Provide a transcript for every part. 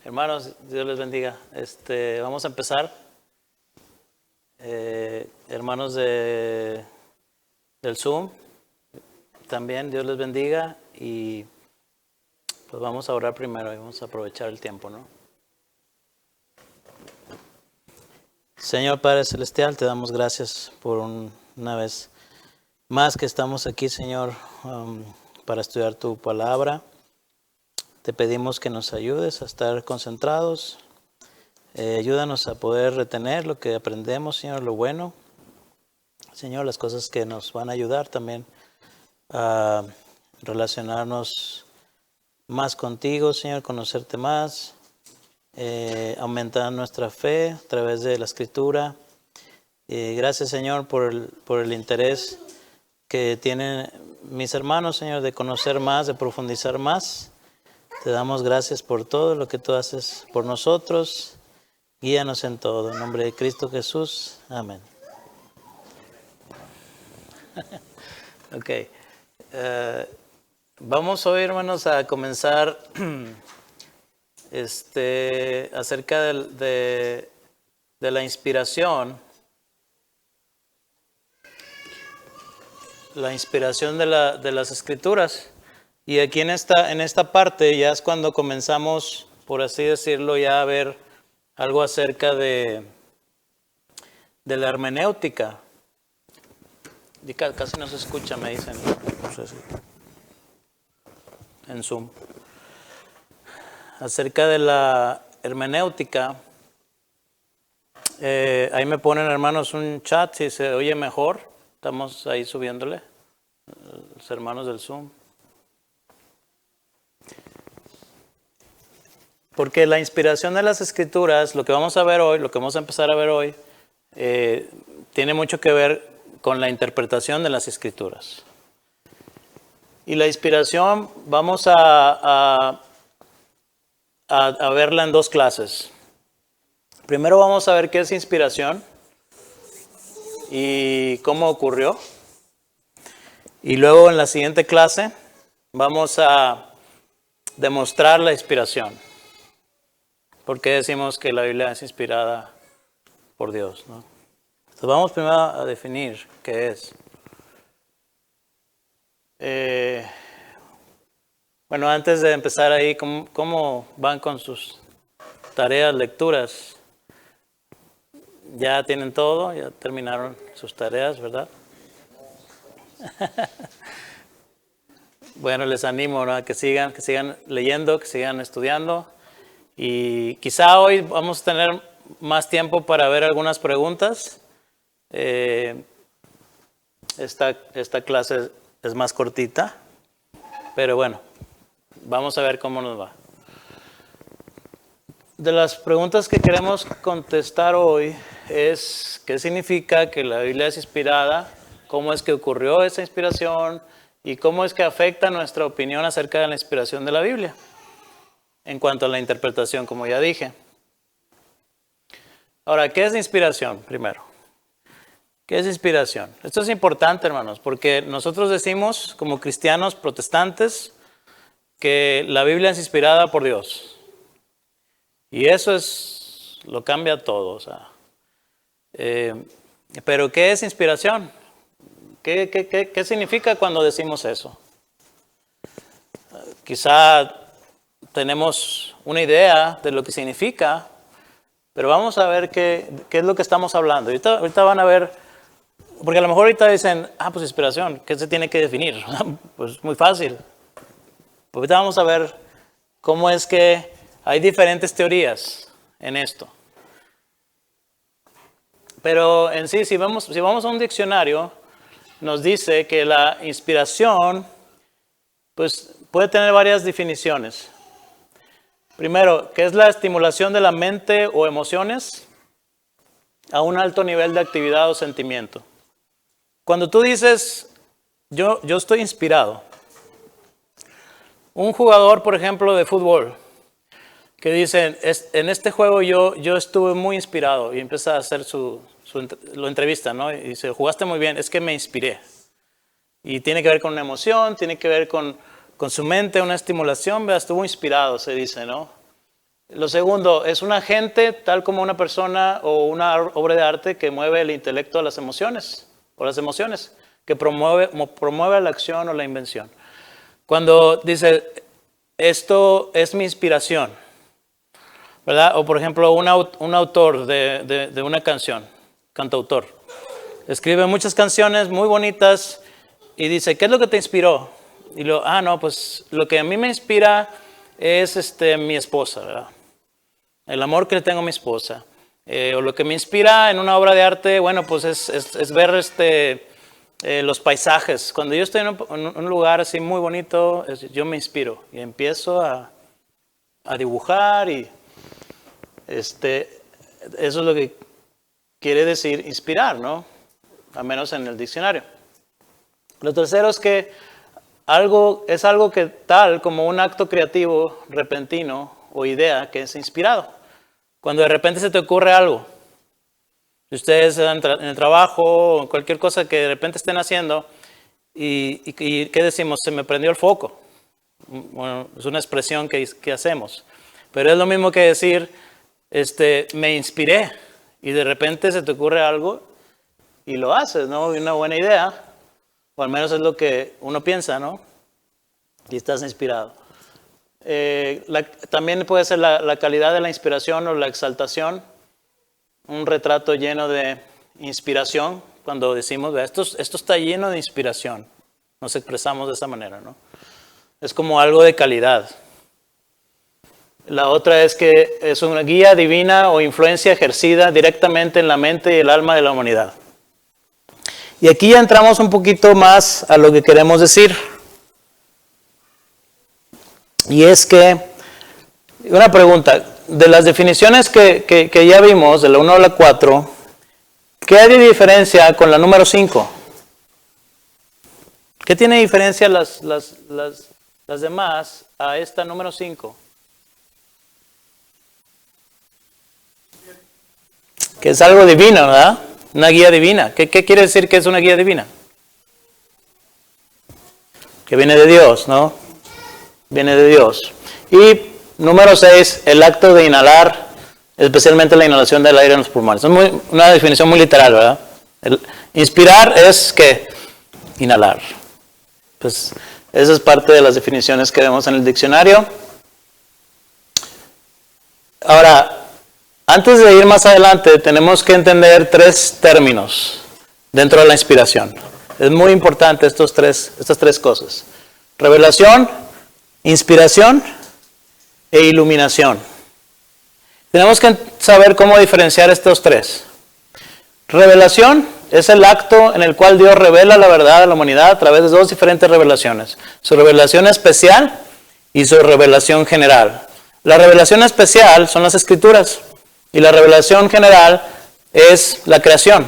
Hermanos, Dios les bendiga. Vamos a empezar. Hermanos del Zoom, también Dios les bendiga. Y pues vamos a orar primero y vamos a aprovechar el tiempo, ¿no? Señor Padre Celestial, te damos gracias por una vez más que estamos aquí, Señor, para estudiar tu palabra. Te pedimos que nos ayudes a estar concentrados. Ayúdanos a poder retener lo que aprendemos, Señor, lo bueno. Señor, las cosas que nos van a ayudar también a relacionarnos más contigo, Señor, conocerte más, aumentar nuestra fe a través de la Escritura. Gracias, Señor, por el interés que tienen mis hermanos, Señor, de conocer más, de profundizar más. Te damos gracias por todo lo que tú haces por nosotros. Guíanos en todo. En nombre de Cristo Jesús. Amén. Ok. Vamos hoy, hermanos, a comenzar acerca de la inspiración. La inspiración de las Escrituras. Y aquí en esta parte ya es cuando comenzamos, por así decirlo, ya a ver algo acerca de la hermenéutica. Casi no se escucha, me dicen. No sé si en Zoom. Acerca de la hermenéutica. Ahí me ponen, hermanos, un chat si se oye mejor. Estamos ahí subiéndole. Los hermanos del Zoom. Porque la inspiración de las Escrituras, lo que vamos a ver hoy, lo que vamos a empezar a ver hoy, tiene mucho que ver con la interpretación de las Escrituras. Y la inspiración vamos a verla en dos clases. Primero vamos a ver qué es inspiración y cómo ocurrió. Y luego en la siguiente clase vamos a demostrar la inspiración. ¿Por qué decimos que la Biblia es inspirada por Dios, ¿no? Entonces vamos primero a definir qué es. Bueno, antes de empezar ahí, ¿cómo van con sus tareas, lecturas? ¿Ya tienen todo? ¿Ya terminaron sus tareas, verdad? Bueno, les animo, ¿no?, que sigan leyendo, que sigan estudiando. Y quizá hoy vamos a tener más tiempo para ver algunas preguntas. Esta clase es más cortita, pero bueno, vamos a ver cómo nos va. De las preguntas que queremos contestar hoy es ¿qué significa que la Biblia es inspirada? ¿Cómo es que ocurrió esa inspiración? ¿Y cómo es que afecta nuestra opinión acerca de la inspiración de la Biblia? En cuanto a la interpretación, como ya dije. Ahora, ¿qué es inspiración? Primero, ¿qué es inspiración? Esto es importante, hermanos, porque nosotros decimos, como cristianos protestantes, que la Biblia es inspirada por Dios. Y eso lo cambia todo. O sea, pero ¿qué es inspiración? ¿Qué significa cuando decimos eso? Quizá tenemos una idea de lo que significa, pero vamos a ver qué es lo que estamos hablando. Ahorita van a ver, porque a lo mejor ahorita dicen, pues inspiración, ¿qué se tiene que definir? Pues muy fácil. Pues ahorita vamos a ver cómo es que hay diferentes teorías en esto. Pero en sí, si vamos a un diccionario, nos dice que la inspiración pues, puede tener varias definiciones. Primero, ¿qué es la estimulación de la mente o emociones a un alto nivel de actividad o sentimiento? Cuando tú dices, yo estoy inspirado. Un jugador, por ejemplo, de fútbol, que dice, en este juego yo estuve muy inspirado, y empieza a hacer lo entrevista, ¿no? Y dice, jugaste muy bien, es que me inspiré. Y tiene que ver con una emoción, tiene que ver con su mente, una estimulación, estuvo inspirado, se dice, ¿no? Lo segundo, es un agente tal como una persona o una obra de arte que mueve el intelecto a las emociones, o las emociones, que promueve la acción o la invención. Cuando dice, esto es mi inspiración, ¿verdad? O por ejemplo, un autor de una canción, cantautor, escribe muchas canciones muy bonitas y dice, ¿qué es lo que te inspiró? Y no, pues lo que a mí me inspira es mi esposa, ¿verdad? El amor que le tengo a mi esposa. O lo que me inspira en una obra de arte, bueno, pues es ver los paisajes. Cuando yo estoy en un lugar así muy bonito, yo me inspiro y empiezo a dibujar y eso es lo que quiere decir inspirar, ¿no? Al menos en el diccionario. Lo tercero es que es algo que tal como un acto creativo repentino o idea que es inspirado. Cuando de repente se te ocurre algo, si ustedes en el trabajo o cualquier cosa que de repente estén haciendo y ¿qué decimos? Se me prendió el foco. Bueno, es una expresión que hacemos. Pero es lo mismo que decir, me inspiré y de repente se te ocurre algo y lo haces, ¿no? Una buena idea, o al menos es lo que uno piensa, ¿no? Y estás inspirado. También puede ser la calidad de la inspiración o la exaltación. Un retrato lleno de inspiración, cuando decimos, esto está lleno de inspiración. Nos expresamos de esa manera, ¿no? Es como algo de calidad. La otra es que es una guía divina o influencia ejercida directamente en la mente y el alma de la humanidad. Y aquí ya entramos un poquito más a lo que queremos decir. Y es que, una pregunta, de las definiciones que ya vimos, de la 1 a la 4, ¿qué hay de diferencia con la número 5? ¿Qué tiene diferencia las demás a esta número 5? Que es algo divino, ¿verdad? Una guía divina. ¿Qué quiere decir que es una guía divina? Que viene de Dios, ¿no? Viene de Dios. Y número 6, el acto de inhalar, especialmente la inhalación del aire en los pulmones. Es una definición muy literal, ¿verdad? Inspirar es ¿qué? Inhalar. Pues esa es parte de las definiciones que vemos en el diccionario. Ahora, antes de ir más adelante, tenemos que entender 3 términos dentro de la inspiración. Es muy importante estas tres cosas. Revelación, inspiración e iluminación. Tenemos que saber cómo diferenciar estos 3. Revelación es el acto en el cual Dios revela la verdad a la humanidad a través de 2 diferentes revelaciones. Su revelación especial y su revelación general. La revelación especial son las Escrituras y la revelación general es la creación,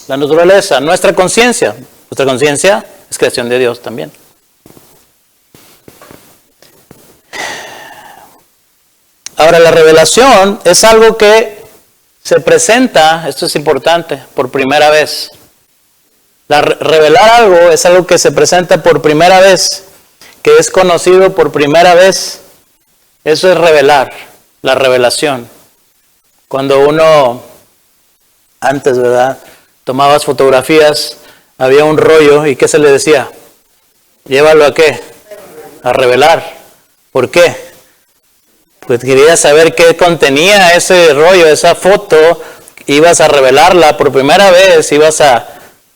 la naturaleza, nuestra conciencia. Nuestra conciencia es creación de Dios también. Ahora, la revelación es algo que se presenta, esto es importante, por primera vez. Revelar algo es algo que se presenta por primera vez, que es conocido por primera vez. Eso es revelar, la revelación. Cuando uno, antes, ¿verdad?, tomabas fotografías, había un rollo, ¿y qué se le decía? Llévalo a ¿qué? A revelar. ¿Por qué? Pues querías saber qué contenía ese rollo, esa foto, ibas a revelarla por primera vez, ibas a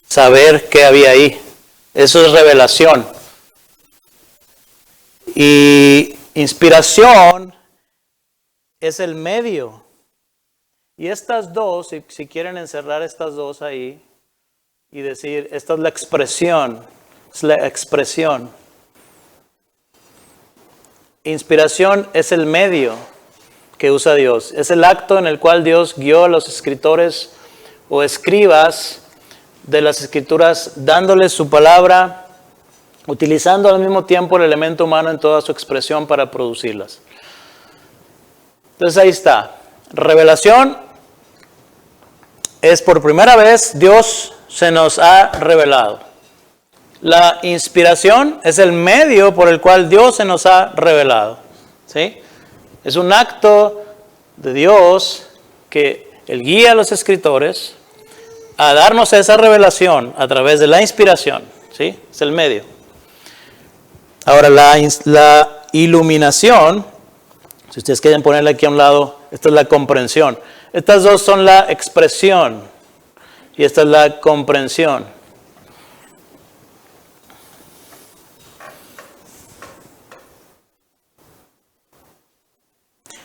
saber qué había ahí. Eso es revelación. Y inspiración es el medio. Y estas dos, si quieren encerrar estas dos ahí y decir, esta es la expresión, es la expresión. Inspiración es el medio que usa Dios. Es el acto en el cual Dios guió a los escritores o escribas de las Escrituras, dándoles su palabra, utilizando al mismo tiempo el elemento humano en toda su expresión para producirlas. Entonces ahí está. Revelación es por primera vez Dios se nos ha revelado. La inspiración es el medio por el cual Dios se nos ha revelado. ¿Sí? Es un acto de Dios que Él guía a los escritores a darnos esa revelación a través de la inspiración, ¿sí? Es el medio. Ahora, la iluminación, si ustedes quieren ponerla aquí a un lado, esta es la comprensión. Estas dos son la expresión y esta es la comprensión.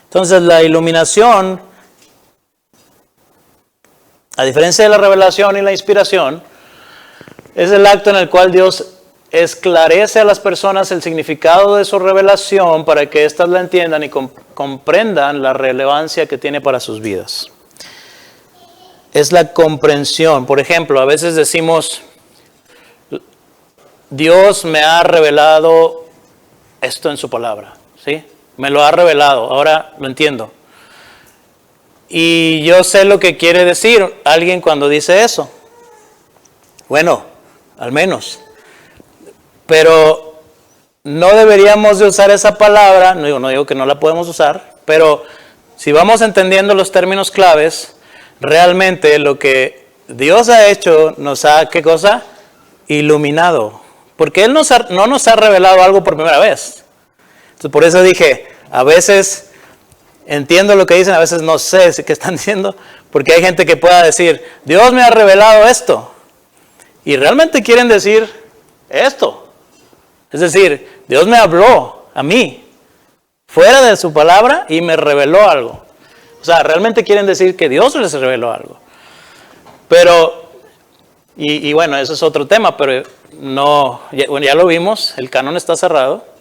Entonces, la iluminación, a diferencia de la revelación y la inspiración, es el acto en el cual Dios esclarece a las personas el significado de su revelación para que éstas la entiendan y comprendan la relevancia que tiene para sus vidas. Es la comprensión. Por ejemplo, a veces decimos, Dios me ha revelado esto en su palabra, ¿sí? Me lo ha revelado, ahora lo entiendo. Y yo sé lo que quiere decir alguien cuando dice eso. Bueno, al menos. Pero no deberíamos de usar esa palabra, no digo que no la podemos usar, pero si vamos entendiendo los términos claves, realmente lo que Dios ha hecho nos ha, ¿qué cosa? Iluminado. Porque Él no nos ha revelado algo por primera vez. Entonces, por eso dije, a veces entiendo lo que dicen, a veces no sé qué están diciendo, porque hay gente que pueda decir, Dios me ha revelado esto. Y realmente quieren decir esto. Es decir, Dios me habló a mí, fuera de su palabra, y me reveló algo. O sea, realmente quieren decir que Dios les reveló algo. Pero, y bueno, eso es otro tema, pero no, ya lo vimos, el canon está cerrado.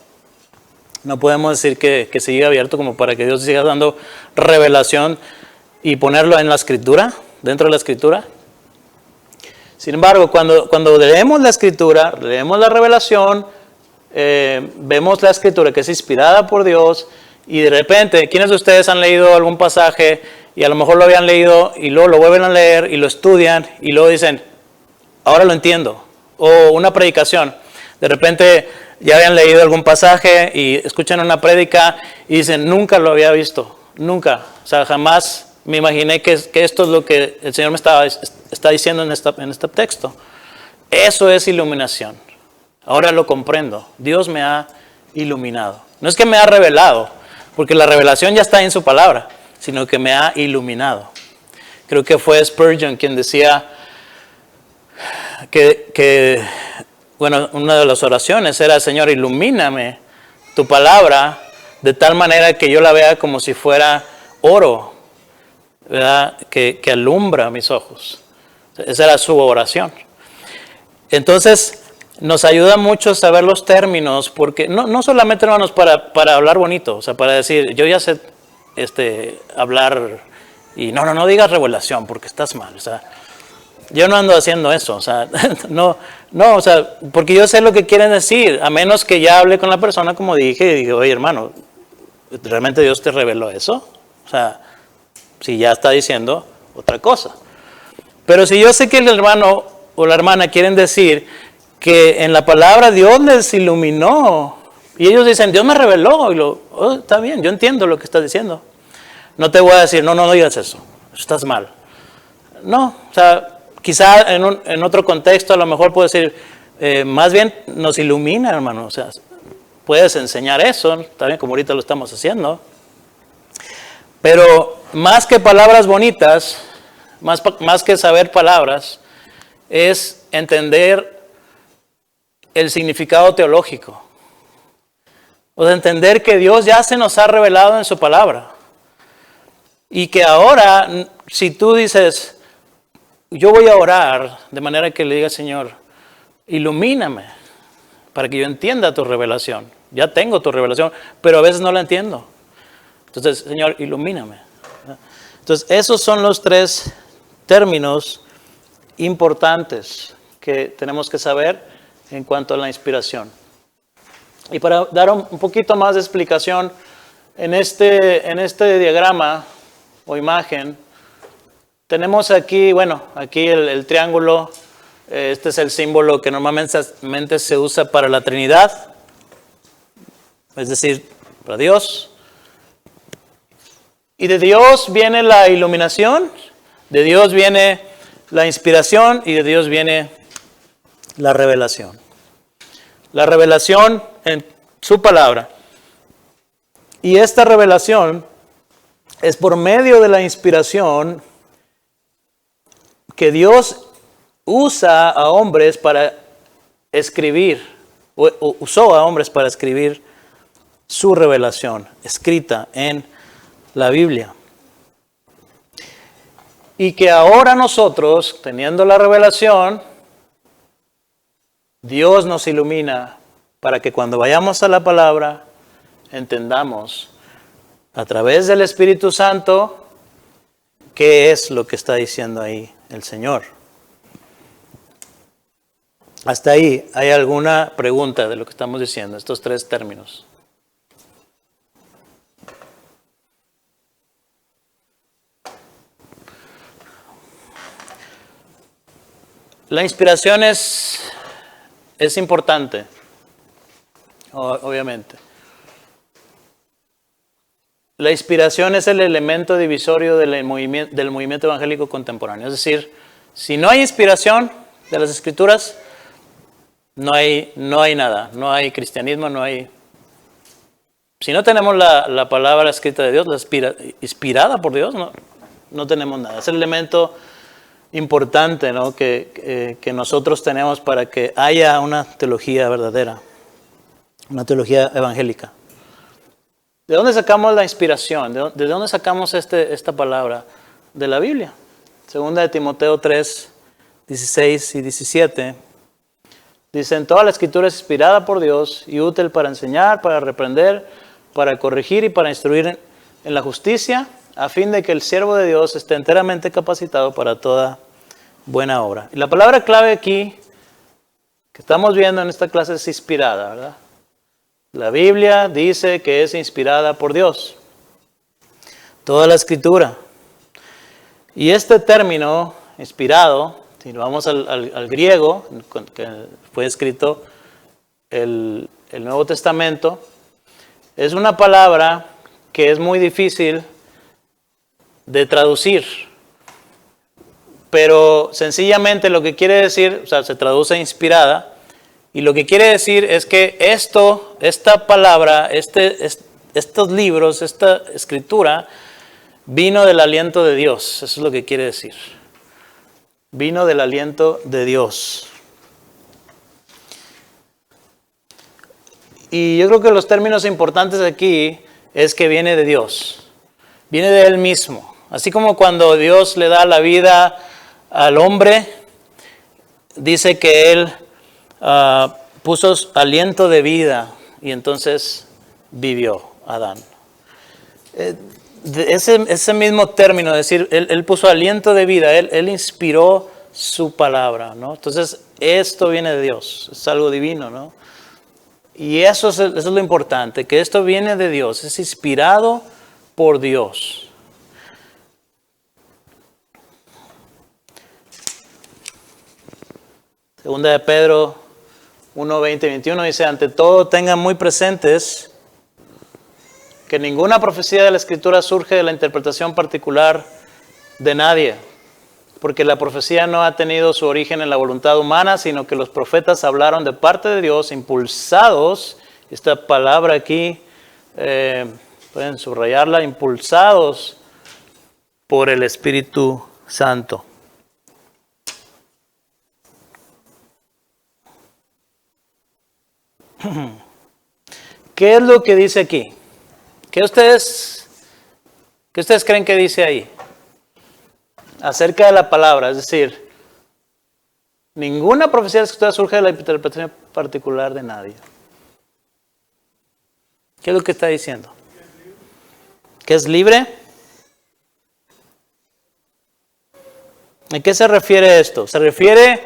No podemos decir que siga abierto como para que Dios siga dando revelación y ponerlo en la escritura, dentro de la escritura. Sin embargo, cuando leemos la escritura, leemos la revelación, vemos la escritura que es inspirada por Dios y de repente, ¿quiénes de ustedes han leído algún pasaje y a lo mejor lo habían leído y luego lo vuelven a leer y lo estudian y luego dicen, ahora lo entiendo? O una predicación, de repente ya habían leído algún pasaje y escuchan una prédica y dicen, nunca lo había visto, nunca, o sea, jamás me imaginé que esto es lo que el Señor me está diciendo en este texto. Eso es iluminación. Ahora lo comprendo. Dios me ha iluminado. No es que me ha revelado, porque la revelación ya está en su palabra, sino que me ha iluminado. Creo que fue Spurgeon quien decía que bueno, una de las oraciones era, Señor, ilumíname tu palabra de tal manera que yo la vea como si fuera oro, ¿verdad? Que alumbra mis ojos. Esa era su oración. Entonces, nos ayuda mucho saber los términos, porque no solamente, hermanos, para hablar bonito, o sea, para decir, yo ya sé hablar, y no digas revelación, porque estás mal, o sea, yo no ando haciendo eso, o sea, o sea, porque yo sé lo que quieren decir, a menos que ya hable con la persona, como dije, y dije, oye, hermano, ¿realmente Dios te reveló eso? O sea, si ya está diciendo otra cosa. Pero si yo sé que el hermano o la hermana quieren decir que en la palabra Dios les iluminó, y ellos dicen, Dios me reveló, y está bien, yo entiendo lo que estás diciendo. No te voy a decir, no digas eso, estás mal. No, o sea, quizá en otro contexto a lo mejor puedo decir, más bien nos ilumina, hermano, o sea, puedes enseñar eso, también como ahorita lo estamos haciendo. Pero más que palabras bonitas, más que saber palabras, es entender el significado teológico. O sea, entender que Dios ya se nos ha revelado en su palabra. Y que ahora, si tú dices, yo voy a orar de manera que le diga, Señor, ilumíname para que yo entienda tu revelación. Ya tengo tu revelación, pero a veces no la entiendo. Entonces, Señor, ilumíname. Entonces, esos son los tres términos importantes que tenemos que saber en cuanto a la inspiración. Y para dar un poquito más de explicación, en este diagrama o imagen, tenemos aquí, aquí el triángulo. Este es el símbolo que normalmente se usa para la Trinidad, es decir, para Dios. Y de Dios viene la iluminación, de Dios viene la inspiración y de Dios viene la revelación. La revelación en su palabra. Y esta revelación es por medio de la inspiración que Dios usa a hombres para escribir, o usó a hombres para escribir su revelación, escrita en la Biblia. Y que ahora nosotros, teniendo la revelación, Dios nos ilumina para que cuando vayamos a la palabra, entendamos a través del Espíritu Santo qué es lo que está diciendo ahí el Señor. Hasta ahí, ¿hay alguna pregunta de lo que estamos diciendo, estos tres términos? La inspiración es importante, obviamente. La inspiración es el elemento divisorio del movimiento evangélico contemporáneo. Es decir, si no hay inspiración de las Escrituras, no hay nada. No hay cristianismo, no hay... Si no tenemos la palabra escrita de Dios, inspirada por Dios, no tenemos nada. Es el elemento importante, ¿no? que nosotros tenemos para que haya una teología verdadera, una teología evangélica. ¿De dónde sacamos la inspiración? ¿De dónde sacamos esta palabra? De la Biblia. Segunda de Timoteo 3, 16 y 17. Dicen, toda la Escritura es inspirada por Dios y útil para enseñar, para reprender, para corregir y para instruir en la justicia, a fin de que el siervo de Dios esté enteramente capacitado para toda buena obra. Y la palabra clave aquí que estamos viendo en esta clase es inspirada, ¿verdad? La Biblia dice que es inspirada por Dios. Toda la Escritura. Y este término, inspirado, si vamos al griego, que fue escrito el Nuevo Testamento, es una palabra que es muy difícil de traducir. Pero sencillamente lo que quiere decir, o sea, se traduce inspirada, y lo que quiere decir es que esta palabra, estos libros, esta escritura, vino del aliento de Dios. Eso es lo que quiere decir. Vino del aliento de Dios. Y yo creo que los términos importantes aquí es que viene de Dios. Viene de Él mismo. Así como cuando Dios le da la vida al hombre, dice que Él puso aliento de vida y entonces vivió Adán. Ese mismo término, decir, él puso aliento de vida, él inspiró su palabra, ¿no? Entonces, esto viene de Dios, es algo divino, ¿no? Y eso es lo importante, que esto viene de Dios, es inspirado por Dios. Segunda de Pedro 1, 20 y 21 dice, ante todo tengan muy presentes que ninguna profecía de la Escritura surge de la interpretación particular de nadie, porque la profecía no ha tenido su origen en la voluntad humana, sino que los profetas hablaron de parte de Dios, impulsados, esta palabra aquí, pueden subrayarla, impulsados por el Espíritu Santo. ¿Qué es lo que dice aquí? ¿Qué ustedes creen que dice ahí? Acerca de la palabra, es decir, ninguna profecía de la Escritura surge de la interpretación particular de nadie. ¿Qué es lo que está diciendo? ¿Que es libre? ¿A qué se refiere esto? Se refiere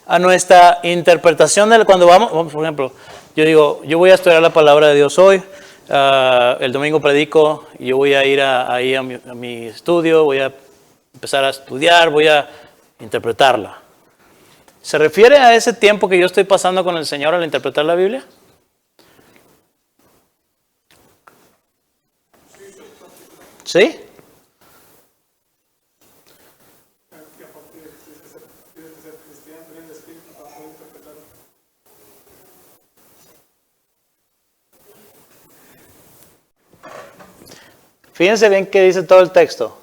a nuestra interpretación de cuando vamos, por ejemplo, yo digo, yo voy a estudiar la palabra de Dios hoy, el domingo predico, y yo voy a ir ahí a mi estudio, voy a empezar a estudiar, voy a interpretarla. ¿Se refiere a ese tiempo que yo estoy pasando con el Señor al interpretar la Biblia? ¿Sí? Fíjense bien qué dice todo el texto.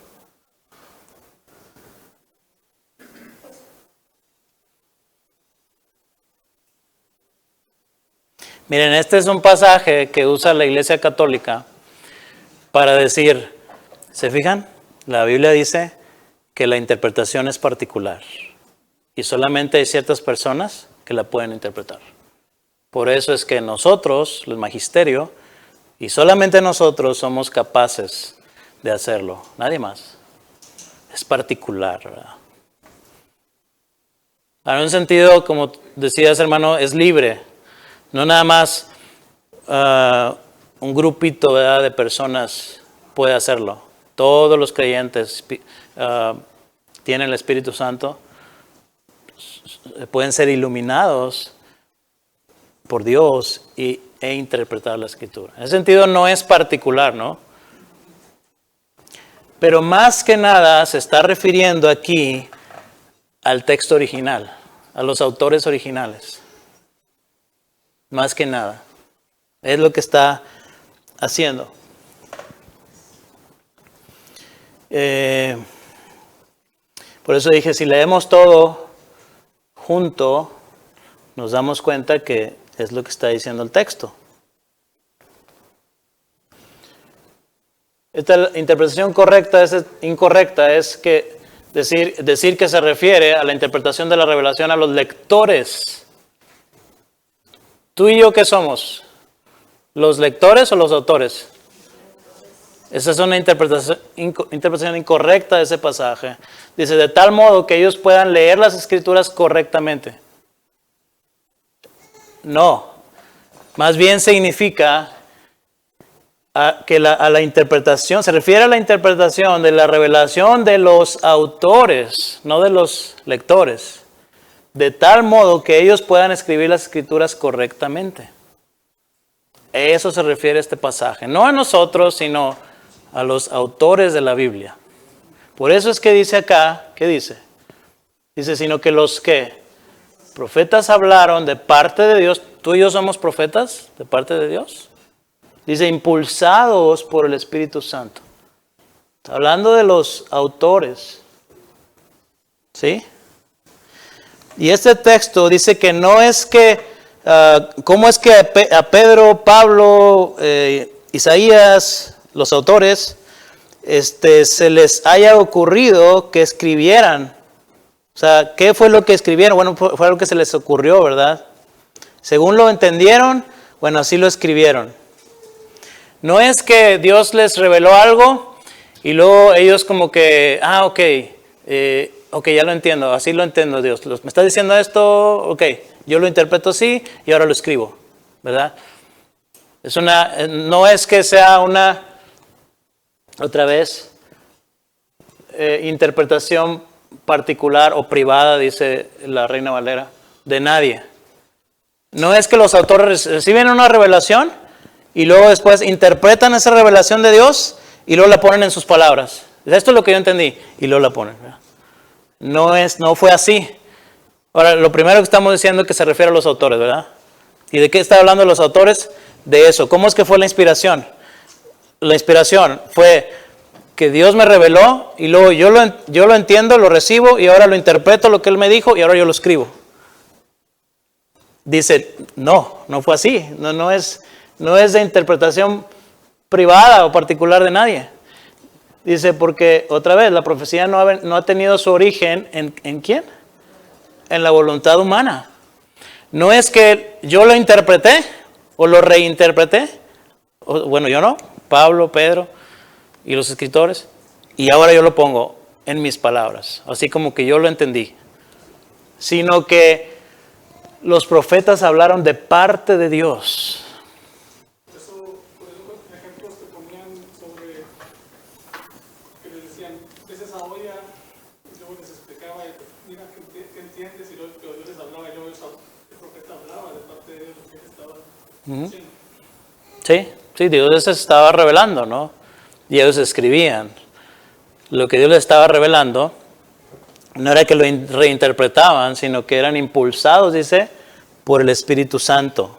Miren, este es un pasaje que usa la Iglesia Católica para decir, ¿se fijan? La Biblia dice que la interpretación es particular y solamente hay ciertas personas que la pueden interpretar. Por eso es que nosotros, el magisterio, y solamente nosotros somos capaces de hacerlo, nadie más. Es particular, ¿verdad? En un sentido, como decías, hermano, es libre. No nada más un grupito, ¿verdad?, de personas puede hacerlo. Todos los creyentes tienen el Espíritu Santo, pueden ser iluminados por Dios e interpretar la Escritura. En ese sentido no es particular, ¿no? Pero más que nada se está refiriendo aquí al texto original, a los autores originales. Más que nada. Es lo que está haciendo. Por eso dije, si leemos todo junto, nos damos cuenta que es lo que está diciendo el texto. Esta interpretación correcta es incorrecta, es que decir que se refiere a la interpretación de la revelación a los lectores. ¿Tú y yo qué somos? ¿Los lectores o los autores? Esa es una interpretación incorrecta de ese pasaje. Dice, de tal modo que ellos puedan leer las Escrituras correctamente. No, más bien significa que a la interpretación, se refiere a la interpretación de la revelación de los autores, no de los lectores, de tal modo que ellos puedan escribir las Escrituras correctamente. A eso se refiere este pasaje, no a nosotros, sino a los autores de la Biblia. Por eso es que dice acá, ¿qué dice? Dice, sino que los que profetas hablaron de parte de Dios. ¿Tú y yo somos profetas de parte de Dios? Dice, impulsados por el Espíritu Santo. Está hablando de los autores. ¿Sí? Y este texto dice que no es que, ¿cómo es que a Pedro, Pablo, Isaías, los autores, se les haya ocurrido que escribieran? O sea, ¿qué fue lo que escribieron? Bueno, fue algo que se les ocurrió, ¿verdad? Según lo entendieron, bueno, así lo escribieron. No es que Dios les reveló algo y luego ellos como que, ok, ya lo entiendo, así lo entiendo Dios. Me está diciendo esto, ok, yo lo interpreto así y ahora lo escribo, ¿verdad? No es que sea una, otra vez, interpretación particular o privada, dice la Reina Valera, de nadie. No es que los autores reciben una revelación y luego después interpretan esa revelación de Dios y luego la ponen en sus palabras. Esto es lo que yo entendí y luego la ponen. No fue así. Ahora, lo primero que estamos diciendo es que se refiere a los autores, ¿verdad? ¿Y de qué está hablando los autores? De eso. ¿Cómo es que fue la inspiración? La inspiración fue que Dios me reveló y luego yo lo entiendo, lo recibo y ahora lo interpreto lo que Él me dijo y ahora yo lo escribo. Dice, no fue así. No es de interpretación privada o particular de nadie. Dice, porque otra vez, la profecía no ha tenido su origen ¿en quién? En la voluntad humana. No es que yo lo interpreté o lo reinterpreté. Bueno, yo no. Pablo, Pedro y los escritores. Y ahora yo lo pongo en mis palabras. Así como que yo lo entendí. Sino que los profetas hablaron de parte de Dios. Por eso ejemplos que ponían sobre que les decían, ves esa olla, y luego les explicaba, mira qué entiendes, y luego yo les hablaba, y luego el profeta hablaba de parte de Dios lo que él estaba diciendo. Sí, Dios les estaba revelando, ¿no? Y ellos escribían. Lo que Dios les estaba revelando no era que lo reinterpretaban, sino que eran impulsados, dice, por el Espíritu Santo.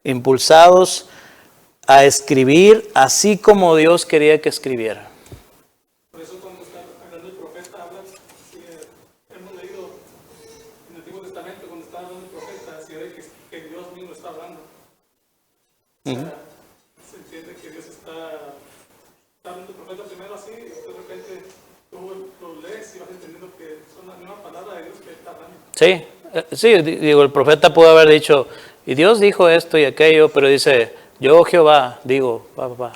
Impulsados a escribir así como Dios quería que escribiera. Por eso cuando está hablando el profeta, habla, hemos leído en el Antiguo Testamento, cuando está hablando el profeta, se ve que Dios mismo está hablando. O sea, se entiende que Dios está hablando el profeta primero así, y de repente tú lo lees y vas entendiendo que son las mismas palabras de Dios que está hablando. Sí, digo, el profeta pudo haber dicho, y Dios dijo esto y aquello, pero dice, yo Jehová, digo, pa.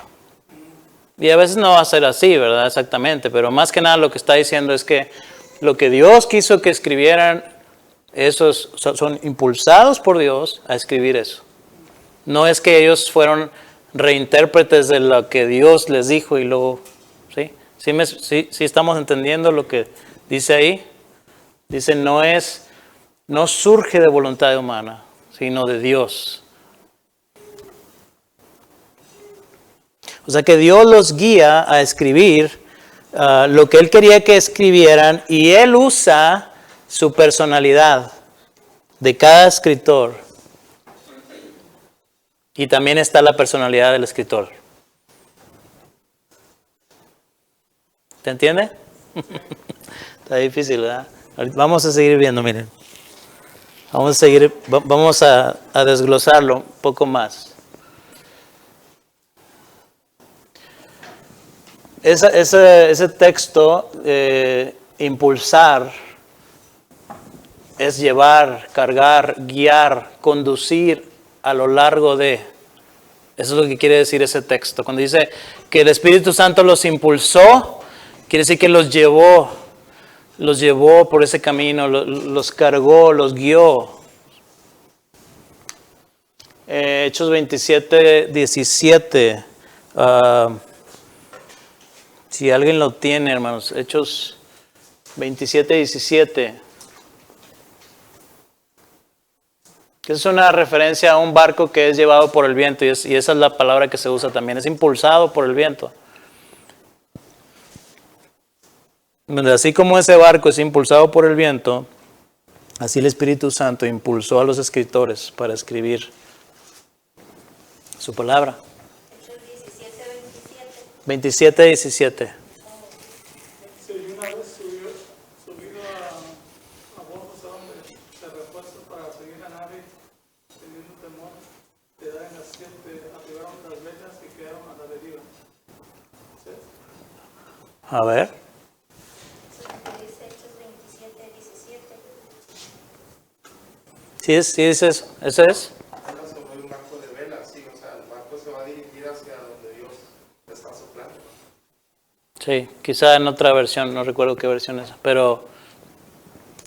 Y a veces no va a ser así, ¿verdad? Exactamente, pero más que nada lo que está diciendo es que lo que Dios quiso que escribieran, esos son impulsados por Dios a escribir eso. No es que ellos fueron reintérpretes de lo que Dios les dijo y luego, ¿sí? ¿Sí estamos entendiendo lo que dice ahí? Dice, no surge de voluntad humana, sino de Dios. O sea que Dios los guía a escribir lo que Él quería que escribieran y Él usa su personalidad de cada escritor. Y también está la personalidad del escritor. ¿Te entiende? Está difícil, ¿verdad? Vamos a seguir viendo, miren. Vamos a desglosarlo un poco más. Ese texto, impulsar, es llevar, cargar, guiar, conducir a lo largo de. Eso es lo que quiere decir ese texto. Cuando dice que el Espíritu Santo los impulsó, quiere decir que los llevó por ese camino, los cargó, los guió. Hechos 27, 17. Si alguien lo tiene, hermanos, Hechos 27, 17. Que es una referencia a un barco que es llevado por el viento y esa es la palabra que se usa también, es impulsado por el viento. Así como ese barco es impulsado por el viento, así el Espíritu Santo impulsó a los escritores para escribir su palabra. 27, 17. Sí, una vez subido a bordo donde se refuerzo para seguir la nave, teniendo temor de dar en la siete, arribaron las velas y quedaron a la deriva. ¿Sí? A ver. Sí es eso. ¿Ese es? Habla sobre un barco de vela, sí, o sea, el barco se va a dirigir hacia donde Dios está soplando. Sí, quizá en otra versión, no recuerdo qué versión es, pero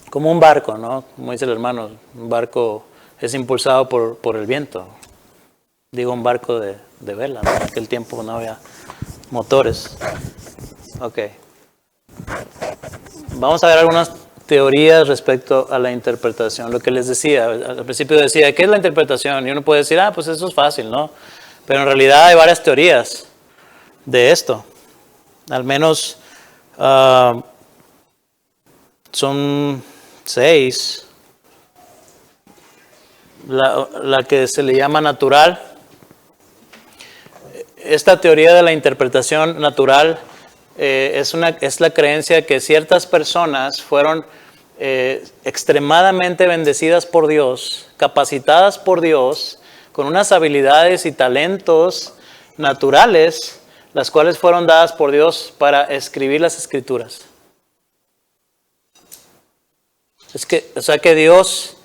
como un barco, ¿no? Como dice el hermano, un barco es impulsado por el viento. Digo, un barco de vela, ¿no? En aquel tiempo no había motores. Ok. Vamos a ver algunas teorías respecto a la interpretación. Lo que les decía, al principio decía, ¿qué es la interpretación? Y uno puede decir, pues eso es fácil, ¿no? Pero en realidad hay varias teorías de esto. Al menos son 6. La que se le llama natural. Esta teoría de la interpretación natural es la creencia que ciertas personas fueron extremadamente bendecidas por Dios, capacitadas por Dios, con unas habilidades y talentos naturales, las cuales fueron dadas por Dios para escribir las Escrituras. O sea que Dios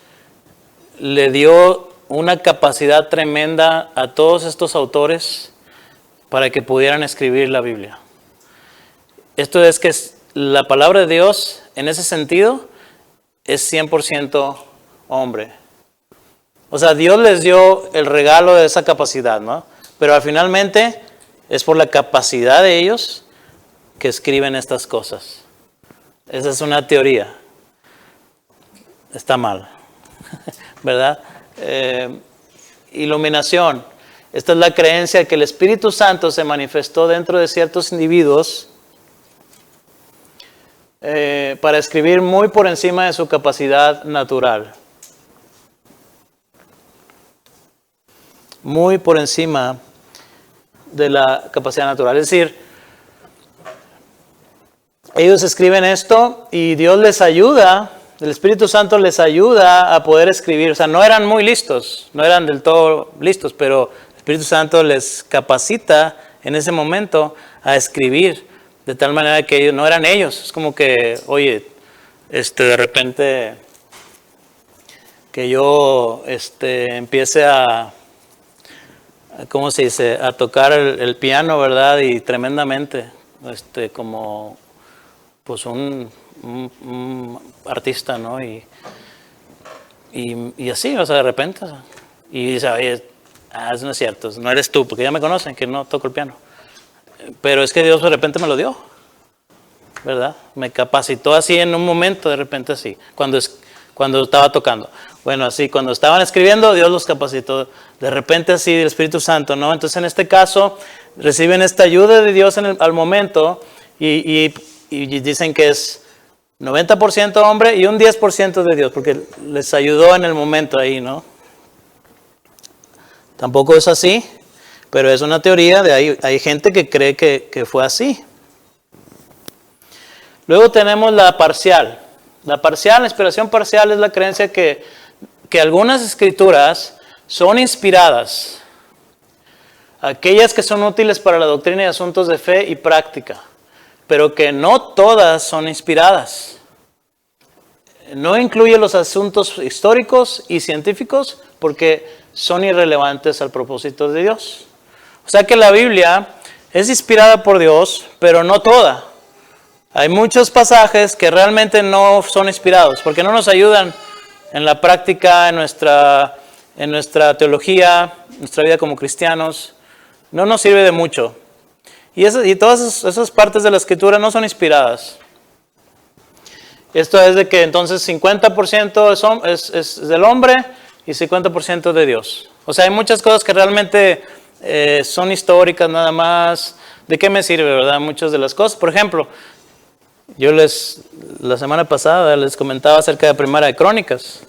le dio una capacidad tremenda a todos estos autores para que pudieran escribir la Biblia. Esto es que la palabra de Dios, en ese sentido, es 100% hombre. O sea, Dios les dio el regalo de esa capacidad, ¿no? Pero finalmente es por la capacidad de ellos que escriben estas cosas. Esa es una teoría. Está mal, ¿verdad? Iluminación. Esta es la creencia que el Espíritu Santo se manifestó dentro de ciertos individuos para escribir muy por encima de su capacidad natural. Muy por encima de la capacidad natural. Es decir, ellos escriben esto y Dios les ayuda, el Espíritu Santo les ayuda a poder escribir. O sea, no eran muy listos, no eran del todo listos, pero el Espíritu Santo les capacita en ese momento a escribir, de tal manera que ellos no eran ellos. Es como que, oye, de repente que yo empiece a, ¿cómo se dice?, a tocar el piano, ¿verdad? Y tremendamente, como pues un artista, ¿no? Y así, o sea, de repente, o sea, y dice, oye, eso no es cierto, no eres tú, porque ya me conocen que no toco el piano. Pero es que Dios de repente me lo dio, ¿verdad? Me capacitó así en un momento, de repente así, cuando estaba tocando. Bueno, así, cuando estaban escribiendo, Dios los capacitó. De repente así, del Espíritu Santo, ¿no? Entonces, en este caso, reciben esta ayuda de Dios al momento y dicen que es 90% hombre y un 10% de Dios, porque les ayudó en el momento ahí, ¿no? Tampoco es así, pero es una teoría, hay gente que cree que fue así. Luego tenemos la parcial. La inspiración parcial es la creencia que algunas escrituras son inspiradas, aquellas que son útiles para la doctrina y asuntos de fe y práctica, pero que no todas son inspiradas. No incluye los asuntos históricos y científicos porque son irrelevantes al propósito de Dios. O sea que la Biblia es inspirada por Dios, pero no toda. Hay muchos pasajes que realmente no son inspirados, porque no nos ayudan en la práctica, en nuestra teología, en nuestra vida como cristianos. No nos sirve de mucho. Y todas esas partes de la Escritura no son inspiradas. Esto es de que entonces 50% es del hombre y 50% de Dios. O sea, hay muchas cosas que realmente son históricas nada más. ¿De qué me sirve, verdad? Muchas de las cosas. Por ejemplo, yo la semana pasada les comentaba acerca de Primera de Crónicas.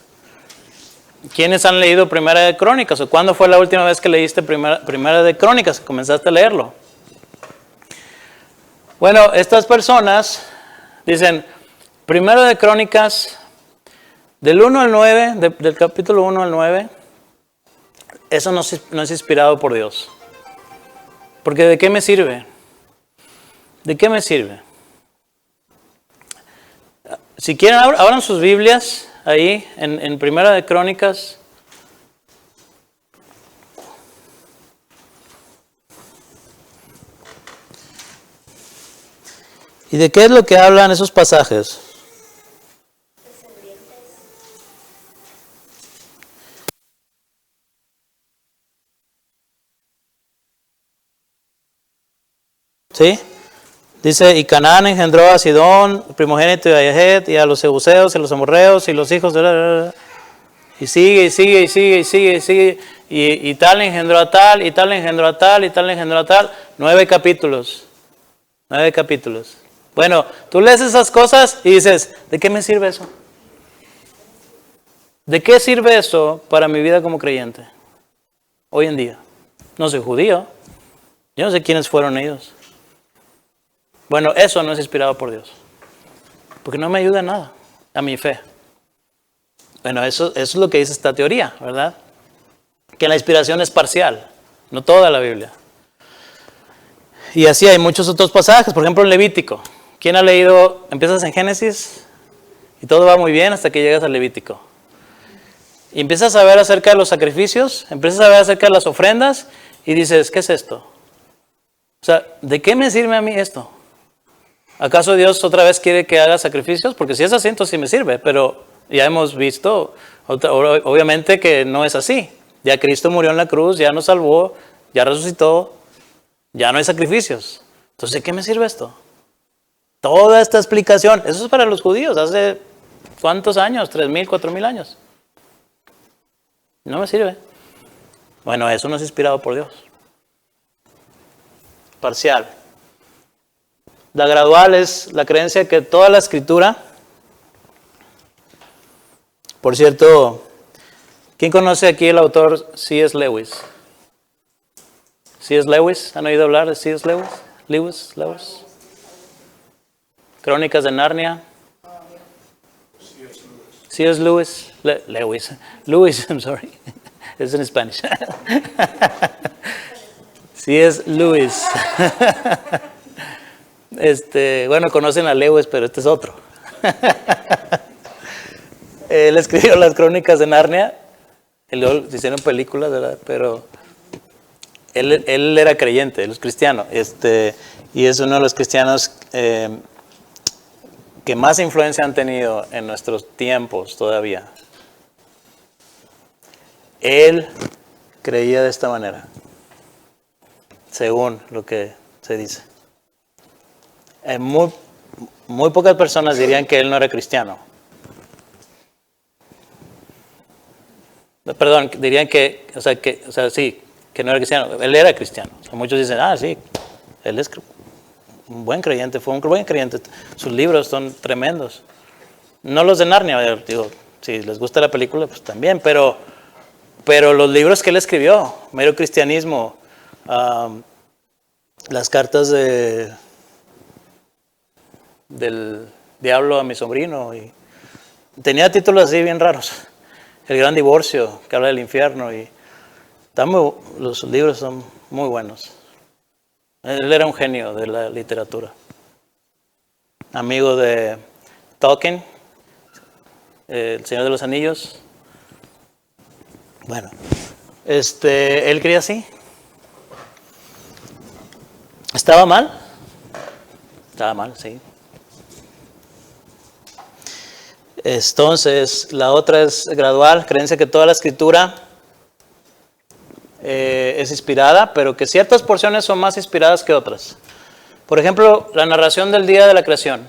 ¿Quiénes han leído Primera de Crónicas? ¿O cuándo fue la última vez que leíste Primera de Crónicas? ¿Comenzaste a leerlo? Bueno, estas personas dicen, Primera de Crónicas, del 1 al 9, del capítulo 1 al 9, eso no es inspirado por Dios. Porque ¿de qué me sirve? ¿De qué me sirve? Si quieren, abran sus Biblias ahí en Primera de Crónicas. ¿Y de qué es lo que hablan esos pasajes? ¿Sí? Dice, y Canaán engendró a Sidón, primogénito de Ayahet, y a los jebuseos, y a los amorreos, y los hijos de... Y sigue, y tal engendró a tal, y tal engendró a tal, y tal engendró a tal. 9 capítulos. Bueno, tú lees esas cosas y dices, ¿de qué me sirve eso? ¿De qué sirve eso para mi vida como creyente? Hoy en día. No soy judío. Yo no sé quiénes fueron ellos. Bueno, eso no es inspirado por Dios. Porque no me ayuda en nada a mi fe. Bueno, eso es lo que dice esta teoría, ¿verdad? Que la inspiración es parcial, no toda la Biblia. Y así hay muchos otros pasajes, por ejemplo en Levítico. ¿Quién ha leído? Empiezas en Génesis y todo va muy bien hasta que llegas al Levítico. Y empiezas a ver acerca de los sacrificios, empiezas a ver acerca de las ofrendas y dices, ¿qué es esto? O sea, ¿de qué me sirve a mí esto? ¿Acaso Dios otra vez quiere que haga sacrificios? Porque si es así, entonces sí me sirve, pero ya hemos visto, obviamente que no es así. Ya Cristo murió en la cruz, ya nos salvó, ya resucitó, ya no hay sacrificios. Entonces, ¿de qué me sirve esto? Toda esta explicación, eso es para los judíos, hace ¿cuántos años? 3,000, 4,000 años. No me sirve. Bueno, eso no es inspirado por Dios. Parcial. La gradual es la creencia que toda la escritura, por cierto, ¿quién conoce aquí el autor C.S. Lewis? C.S. Lewis, ¿han oído hablar de C.S. Lewis? Crónicas de Narnia. C.S. Lewis. Lewis, I'm sorry. It's in Spanish. C.S. Lewis. Bueno, conocen a Lewis, pero este es otro. Él escribió las Crónicas de Narnia. Y luego se hicieron películas, ¿verdad? Pero él era creyente, él es cristiano. Y es uno de los cristianos que más influencia han tenido en nuestros tiempos todavía. Él creía de esta manera, según lo que se dice. Muy pocas personas dirían que él no era cristiano. Perdón, dirían que no era cristiano. Él era cristiano. O sea, muchos dicen, sí, él es un buen creyente, fue un buen creyente. Sus libros son tremendos. No los de Narnia, digo, si les gusta la película, pues también, pero los libros que él escribió, Mero Cristianismo, las cartas del diablo a mi sobrino, y tenía títulos así bien raros. El Gran Divorcio, que habla del infierno, y los libros son muy buenos. Él era un genio de la literatura. Amigo de Tolkien, El Señor de los Anillos. Bueno, él creía así. ¿Estaba mal? Estaba mal, sí. Entonces, la otra es gradual, creencia que toda la escritura es inspirada, pero que ciertas porciones son más inspiradas que otras. Por ejemplo, la narración del día de la creación.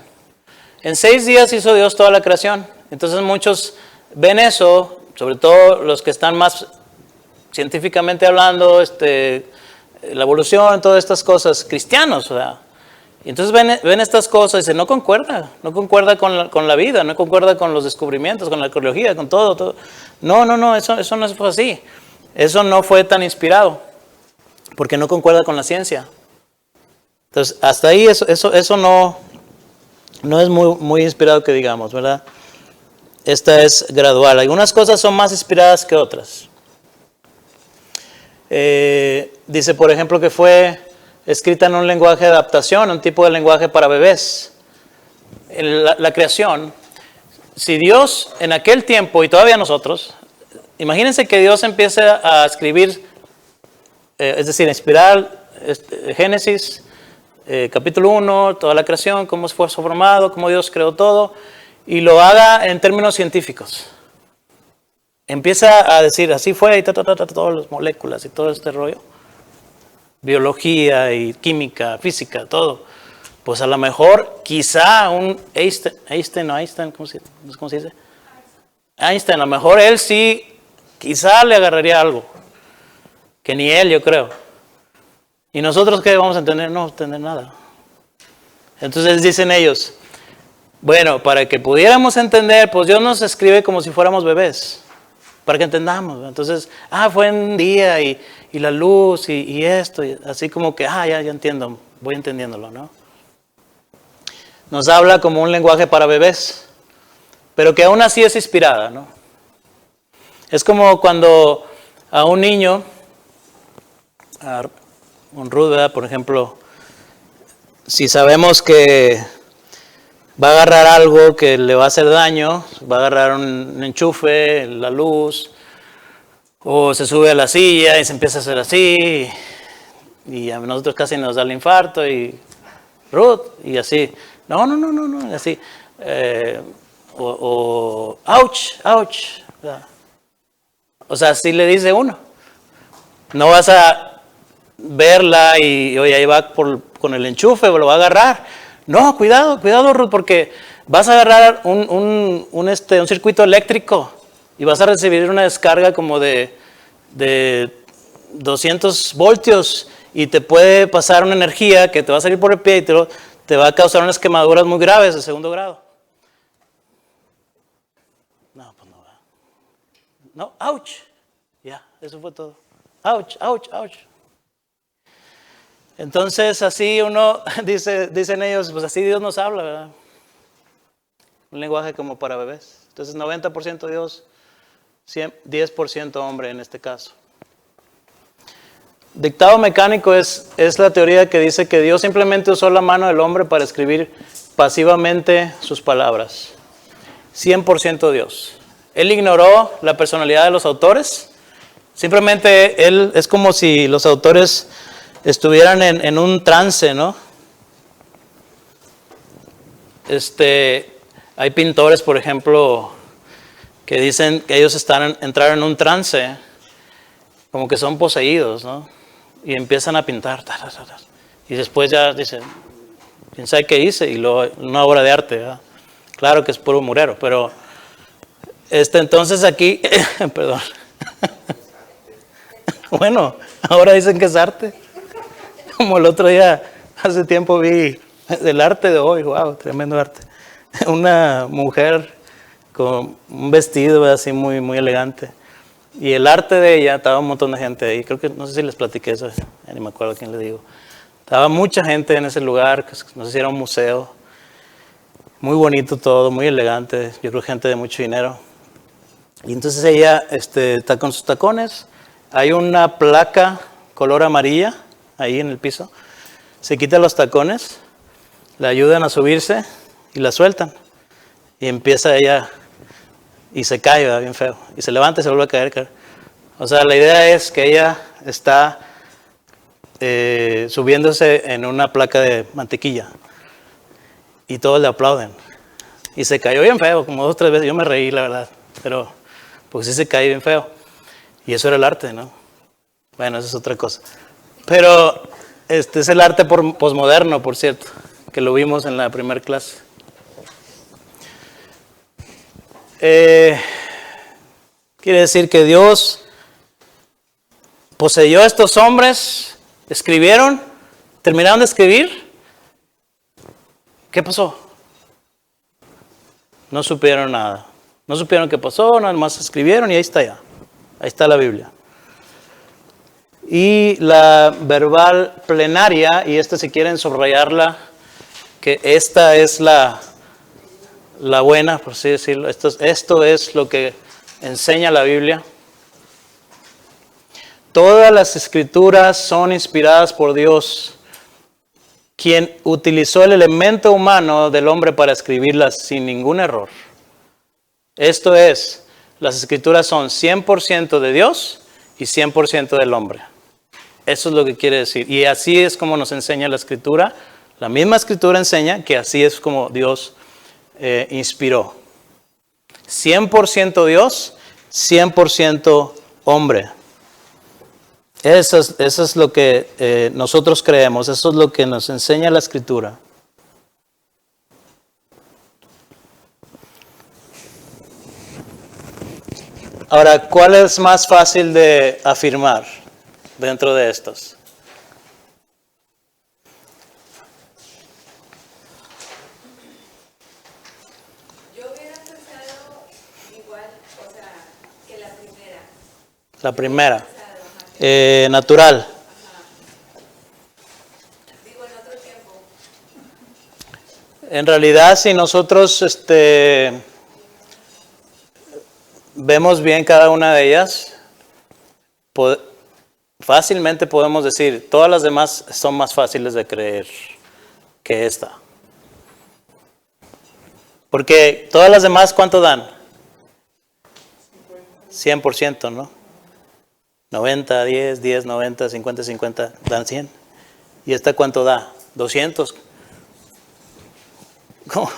En 6 días hizo Dios toda la creación. Entonces muchos ven eso, sobre todo los que están más científicamente hablando, la evolución, todas estas cosas, cristianos, o sea. Y entonces ven estas cosas y dicen, no concuerda con la vida, no concuerda con los descubrimientos, con la arqueología, con todo. No, eso no fue así. Eso no fue tan inspirado, porque no concuerda con la ciencia. Entonces, hasta ahí eso no es muy inspirado que digamos, ¿verdad? Esta es gradual. Algunas cosas son más inspiradas que otras. Dice, por ejemplo, que fue escrita en un lenguaje de adaptación, un tipo de lenguaje para bebés. La creación, si Dios en aquel tiempo, y todavía nosotros, imagínense que Dios empiece a escribir, es decir, a inspirar Génesis, capítulo 1, toda la creación, cómo fue formado, cómo Dios creó todo, y lo haga en términos científicos. Empieza a decir, así fue, y todas las moléculas y todo este rollo. Biología y química, física, todo. Pues a lo mejor, quizá un Einstein, ¿cómo se dice? Einstein, a lo mejor él sí, quizá le agarraría algo. Que ni él, yo creo. ¿Y nosotros qué vamos a entender? No vamos a entender nada. Entonces dicen ellos, bueno, para que pudiéramos entender, pues Dios nos escribe como si fuéramos bebés. Para que entendamos. Entonces, fue un día y la luz y esto, y así como que, ya entiendo, voy entendiéndolo, ¿no? Nos habla como un lenguaje para bebés, pero que aún así es inspirada, ¿no? Es como cuando a un niño, a un Ruth, por ejemplo, si sabemos que va a agarrar algo que le va a hacer daño, va a agarrar un enchufe, la luz, o se sube a la silla y se empieza a hacer así, y a nosotros casi nos da el infarto, y Ruth, y así, no, así, ouch, o sea, así le dice uno, no vas a verla y oye, ahí va con el enchufe, lo va a agarrar. No, cuidado, Ruth, porque vas a agarrar un circuito eléctrico y vas a recibir una descarga como de 200 voltios y te puede pasar una energía que te va a salir por el pie y te va a causar unas quemaduras muy graves de 2º grado. No, pues no va. No, ouch. Ya, eso fue todo. Ouch. Entonces así uno, dicen ellos, pues así Dios nos habla, ¿verdad? Un lenguaje como para bebés. Entonces 90% Dios, 10% hombre en este caso. Dictado mecánico es la teoría que dice que Dios simplemente usó la mano del hombre para escribir pasivamente sus palabras. 100% Dios. Él ignoró la personalidad de los autores. Simplemente él es como si los autores estuvieran en un trance, ¿no? Hay pintores, por ejemplo, que dicen que ellos entraron en un trance, como que son poseídos, ¿no? Y empiezan a pintar. Y después ya dicen, ¿quién sabe qué hice? Y luego una obra de arte, ¿verdad? Claro que es puro murero, pero entonces aquí, perdón. Bueno, ahora dicen que es arte. Como el otro día, hace tiempo vi el arte de hoy, wow, tremendo arte. Una mujer con un vestido así muy, muy elegante. Y el arte de ella, estaba un montón de gente ahí. Creo que, no sé si les platiqué eso, ya ni me acuerdo a quién le digo. Estaba mucha gente en ese lugar, no sé si era un museo. Muy bonito todo, muy elegante. Yo creo gente de mucho dinero. Y entonces ella está con sus tacones. Hay una placa color amarilla ahí en el piso. Se quita los tacones, la ayudan a subirse y la sueltan. Y empieza ella y se cae, ¿verdad? Bien feo. Y se levanta y se vuelve a caer. O sea, la idea es que ella está subiéndose en una placa de mantequilla. Y todos le aplauden. Y se cayó bien feo, como 2 o 3 veces. Yo me reí, la verdad. Pero, porque sí se cae bien feo. Y eso era el arte, ¿no? Bueno, eso es otra cosa. Pero es el arte posmoderno, por cierto, que lo vimos en la primera clase. Quiere decir que Dios poseyó a estos hombres, escribieron, terminaron de escribir. ¿Qué pasó? No supieron nada. No supieron qué pasó, nada más escribieron y ahí está ya. Ahí está la Biblia. Y la verbal plenaria, y esta si quieren subrayarla, que esta es la buena, por así decirlo. Esto es lo que enseña la Biblia. Todas las escrituras son inspiradas por Dios, quien utilizó el elemento humano del hombre para escribirlas sin ningún error. Esto es, las escrituras son 100% de Dios y 100% del hombre. Eso es lo que quiere decir. Y así es como nos enseña la escritura. La misma escritura enseña que así es como Dios inspiró. 100% Dios, 100% hombre. Eso es lo que nosotros creemos, eso es lo que nos enseña la escritura. Ahora, ¿cuál es más fácil de afirmar dentro de estos? Yo hubiera pensado igual, o sea, que la primera. La primera, Pensado, natural. ajá. Digo, en otro tiempo. En realidad, si nosotros vemos bien cada una de ellas, fácilmente podemos decir, todas las demás son más fáciles de creer que esta. Porque todas las demás, ¿cuánto dan? 100%, ¿no? 90, 10, 10, 90, 50, 50, dan 100. ¿Y esta cuánto da? 200. ¿Cómo?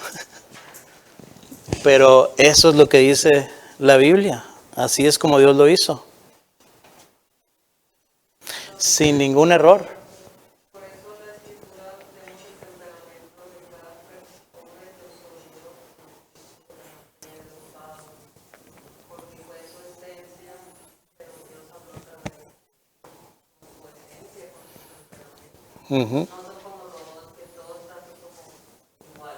Pero eso es lo que dice la Biblia. Así es como Dios lo hizo. Sin ningún error. Por eso la escritura tenemos el temperamento de cada persona, los oídos, porque fue su esencia, pero Dios habló otra vez con su esencia, con su temperamento. No son como robots que todo está así como igual.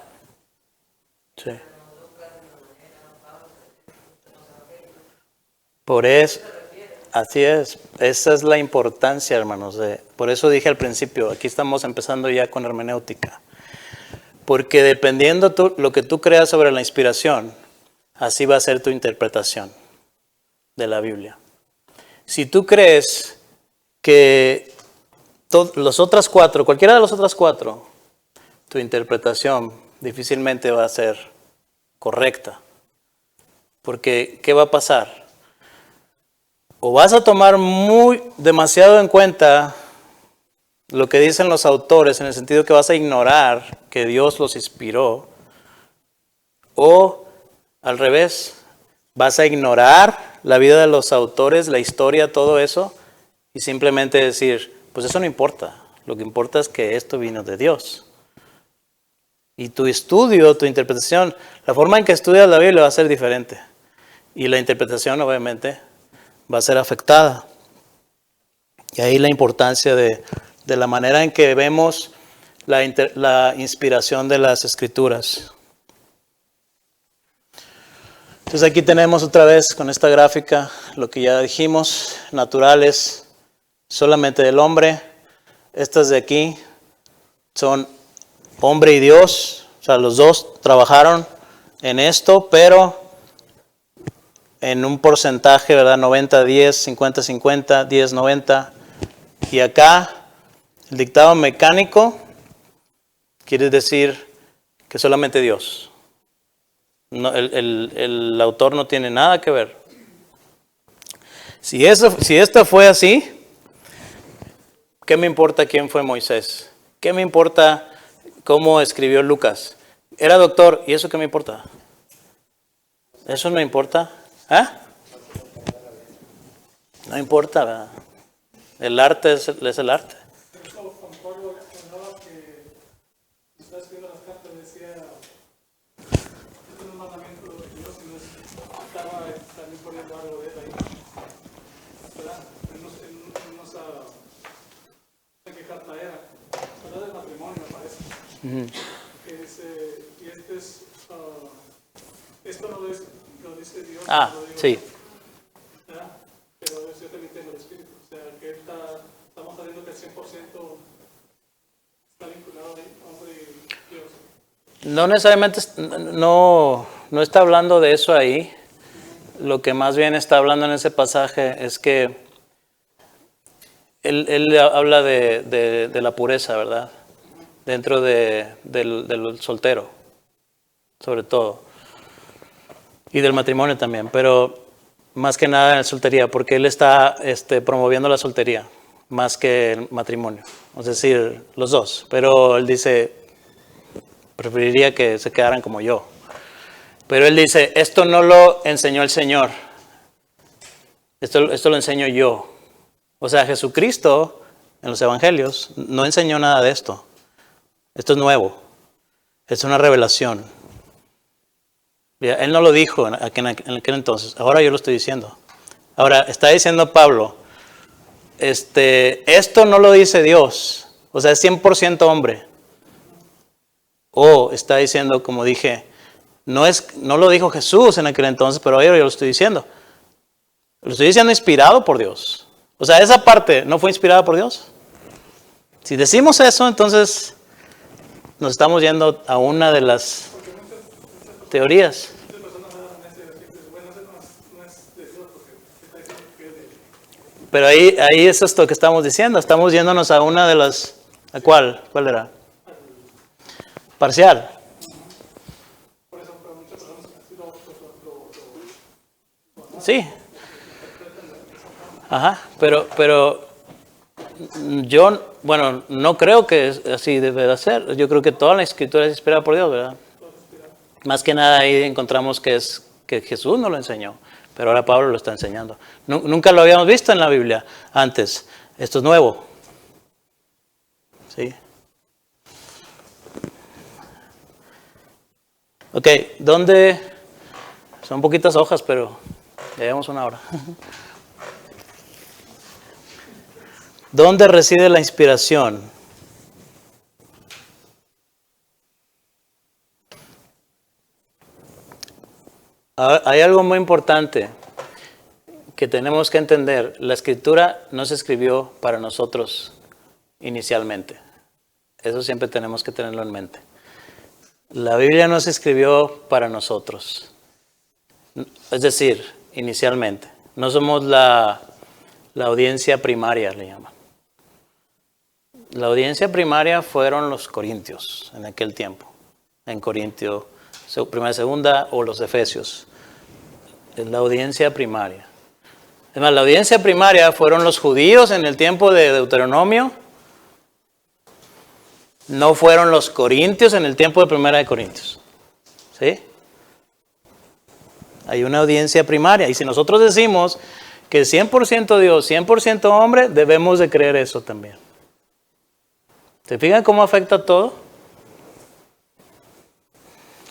Sí. No tocan de una manera, pausa, no sabe. Por eso, Así es, esa es la importancia, hermanos. Por eso dije al principio, aquí estamos empezando ya con hermenéutica. Porque dependiendo lo que tú creas sobre la inspiración, así va a ser tu interpretación de la Biblia. Si tú crees que los otras cuatro, cualquiera de los otras cuatro, tu interpretación difícilmente va a ser correcta. Porque, ¿qué va a pasar? O vas a tomar demasiado en cuenta lo que dicen los autores, en el sentido que vas a ignorar que Dios los inspiró, o al revés, vas a ignorar la vida de los autores, la historia, todo eso, y simplemente decir, pues eso no importa, lo que importa es que esto vino de Dios. Y tu estudio, tu interpretación, la forma en que estudias la Biblia va a ser diferente. Y la interpretación, obviamente, va a ser afectada. Y ahí la importancia de la manera en que vemos la inspiración de las Escrituras. Entonces aquí tenemos otra vez con esta gráfica lo que ya dijimos, naturales solamente del hombre. Estas de aquí son hombre y Dios, o sea, los dos trabajaron en esto, pero en un porcentaje, ¿verdad? 90-10, 50-50, 10-90. Y acá, el dictado mecánico quiere decir que solamente Dios. No, el autor no tiene nada que ver. Si esto fue así, ¿qué me importa quién fue Moisés? ¿Qué me importa cómo escribió Lucas? Era doctor, ¿y eso qué me importa? ¿Eso no importa? ¿Ah? No importa, ¿verdad? El arte es el arte. Por eso Juan Pablo hablaba que estaba escribiendo las cartas, decía, este no es un mandamiento de Dios, sino estaba también poniendo algo de él ahí, ¿verdad? ¿En qué carta era? Habla del matrimonio, me parece. Que dice, y esto no lo dice Dios, Ah, lo digo sí. yo, ¿verdad? Pero yo también tengo el espíritu, o sea, que estamos sabiendo que el 100% está vinculado ahí, hombre y Dios. No necesariamente, no está hablando de eso ahí. Lo que más bien está hablando en ese pasaje es que él habla de la pureza, ¿verdad? Dentro del soltero, sobre todo. Y del matrimonio también, pero más que nada en la soltería, porque él está promoviendo la soltería más que el matrimonio. Es decir, los dos. Pero él dice, preferiría que se quedaran como yo. Pero él dice, esto no lo enseñó el Señor. Esto lo enseño yo. O sea, Jesucristo en los evangelios no enseñó nada de esto. Esto es nuevo. Es una revelación. Él no lo dijo en aquel entonces. Ahora yo lo estoy diciendo. Ahora, está diciendo Pablo, esto no lo dice Dios. O sea, es 100% hombre. O está diciendo, como dije, no lo dijo Jesús en aquel entonces, pero ahora yo lo estoy diciendo. Lo estoy diciendo inspirado por Dios. O sea, esa parte no fue inspirada por Dios. Si decimos eso, entonces nos estamos yendo a una de las teorías. Pero ahí es esto que estamos diciendo. Estamos yéndonos a una de las... ¿A cuál? ¿Cuál era? Parcial. Sí. Ajá, pero yo, bueno, no creo que así debe de ser. Yo creo que toda la escritura es inspirada por Dios, ¿verdad? Más que nada ahí encontramos que Jesús no lo enseñó, pero ahora Pablo lo está enseñando. Nunca lo habíamos visto en la Biblia antes. Esto es nuevo. ¿Sí? Ok, ¿dónde? Son poquitas hojas, pero ya llevamos una hora. ¿Dónde reside la inspiración? Hay algo muy importante, que tenemos que entender, la escritura no se escribió para nosotros inicialmente. Eso siempre tenemos que tenerlo en mente. La Biblia no se escribió para nosotros. Es decir, inicialmente. No somos la audiencia primaria, le llaman. La audiencia primaria fueron los corintios en aquel tiempo. En Corintio, primera y segunda, o los efesios. Es la audiencia primaria. Además, la audiencia primaria fueron los judíos en el tiempo de Deuteronomio. No fueron los corintios en el tiempo de Primera de Corintios. ¿Sí? Hay una audiencia primaria. Y si nosotros decimos que 100% Dios, 100% hombre, debemos de creer eso también. ¿Se fijan cómo afecta todo?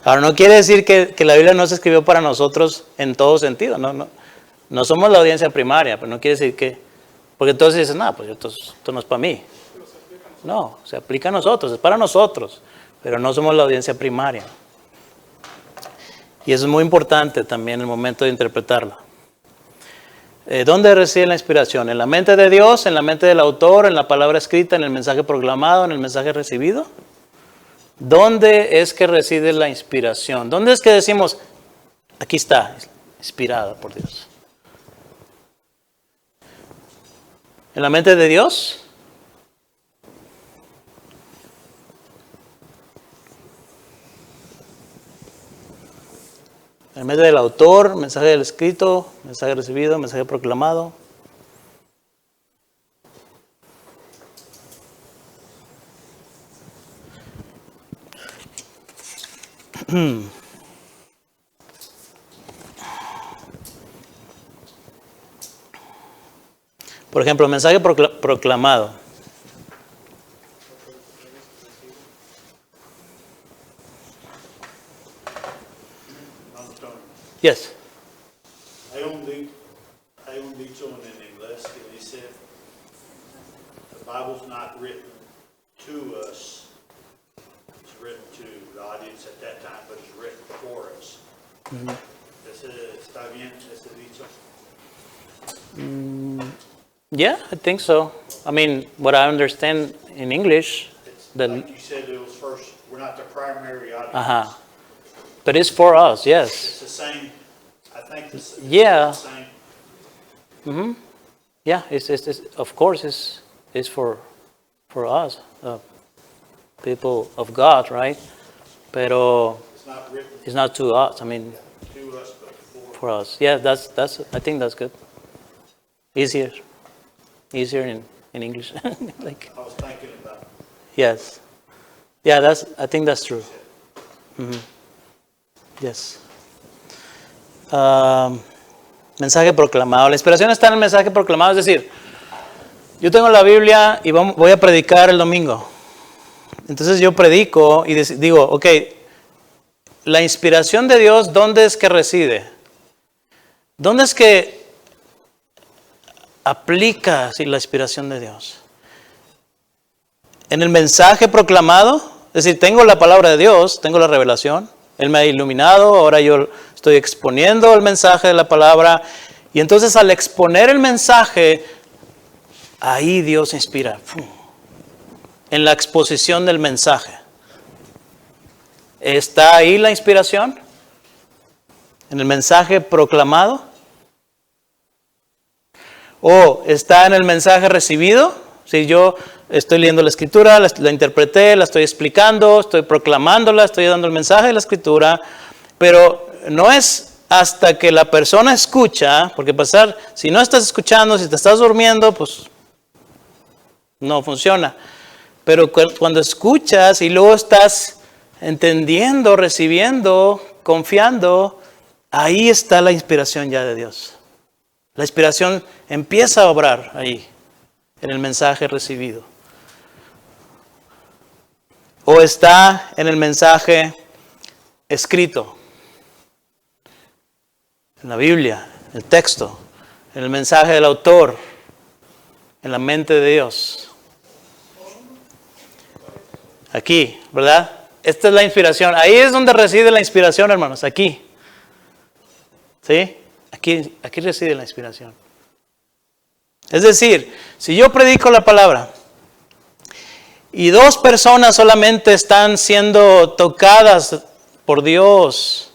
Ahora, no quiere decir que la Biblia no se escribió para nosotros en todo sentido. No somos la audiencia primaria, pero no quiere decir que... Porque entonces dicen, no, pues esto no es para mí. No, se aplica a nosotros, es para nosotros, pero no somos la audiencia primaria. Y eso es muy importante también en el momento de interpretarla. ¿Dónde reside la inspiración? ¿En la mente de Dios, en la mente del autor, en la palabra escrita, en el mensaje proclamado, en el mensaje recibido? ¿Dónde es que reside la inspiración? ¿Dónde es que decimos, aquí está, inspirada por Dios? ¿En la mente de Dios? En mente del autor, mensaje del escrito, mensaje recibido, mensaje proclamado. Por ejemplo, mensaje proclamado. Yes. Hay un dicho en inglés que dice, the Bible's not written to us, it's written to the audience at that time, but it's written for us. ¿Está bien ese dicho? Yeah, I think so. I mean, what I understand in English, Like you said, it was first, we're not the primary audience. uh-huh. But it's for us, yes. It's the same, I think it's Yeah. the same. Mm-hmm. Yeah, it's of course it's for us, people of God, right? Pero It's not written it's not to us. I mean, to us, but for us. Yeah, that's. I think that's good. Easier in English. Like, I was thinking about it. yes. Yeah, I think that's true. Mm-hmm. Yes. Mensaje proclamado. La inspiración está en el mensaje proclamado. Es decir, yo tengo la Biblia y voy a predicar el domingo. Entonces yo predico y digo, ok, la inspiración de Dios, ¿dónde es que reside? ¿Dónde es que aplica la inspiración de Dios? En el mensaje proclamado, es decir, tengo la palabra de Dios, tengo la revelación, Él me ha iluminado, ahora yo estoy exponiendo el mensaje de la palabra, y entonces al exponer el mensaje, ahí Dios inspira, en la exposición del mensaje. ¿Está ahí la inspiración? ¿En el mensaje proclamado? ¿O está en el mensaje recibido? Si yo estoy leyendo la escritura, la interpreté, la estoy explicando, estoy proclamándola, estoy dando el mensaje de la escritura, pero no es hasta que la persona escucha, porque si no estás escuchando, si te estás durmiendo, pues no funciona. Pero cuando escuchas y luego estás entendiendo, recibiendo, confiando, ahí está la inspiración ya de Dios. La inspiración empieza a obrar ahí, en el mensaje recibido. O está en el mensaje escrito, en la Biblia, el texto, en el mensaje del autor, en la mente de Dios. Aquí, ¿verdad? Esta es la inspiración. Ahí es donde reside la inspiración, hermanos, aquí. ¿Sí? Aquí reside la inspiración. Es decir, si yo predico la palabra y 2 personas solamente están siendo tocadas por Dios,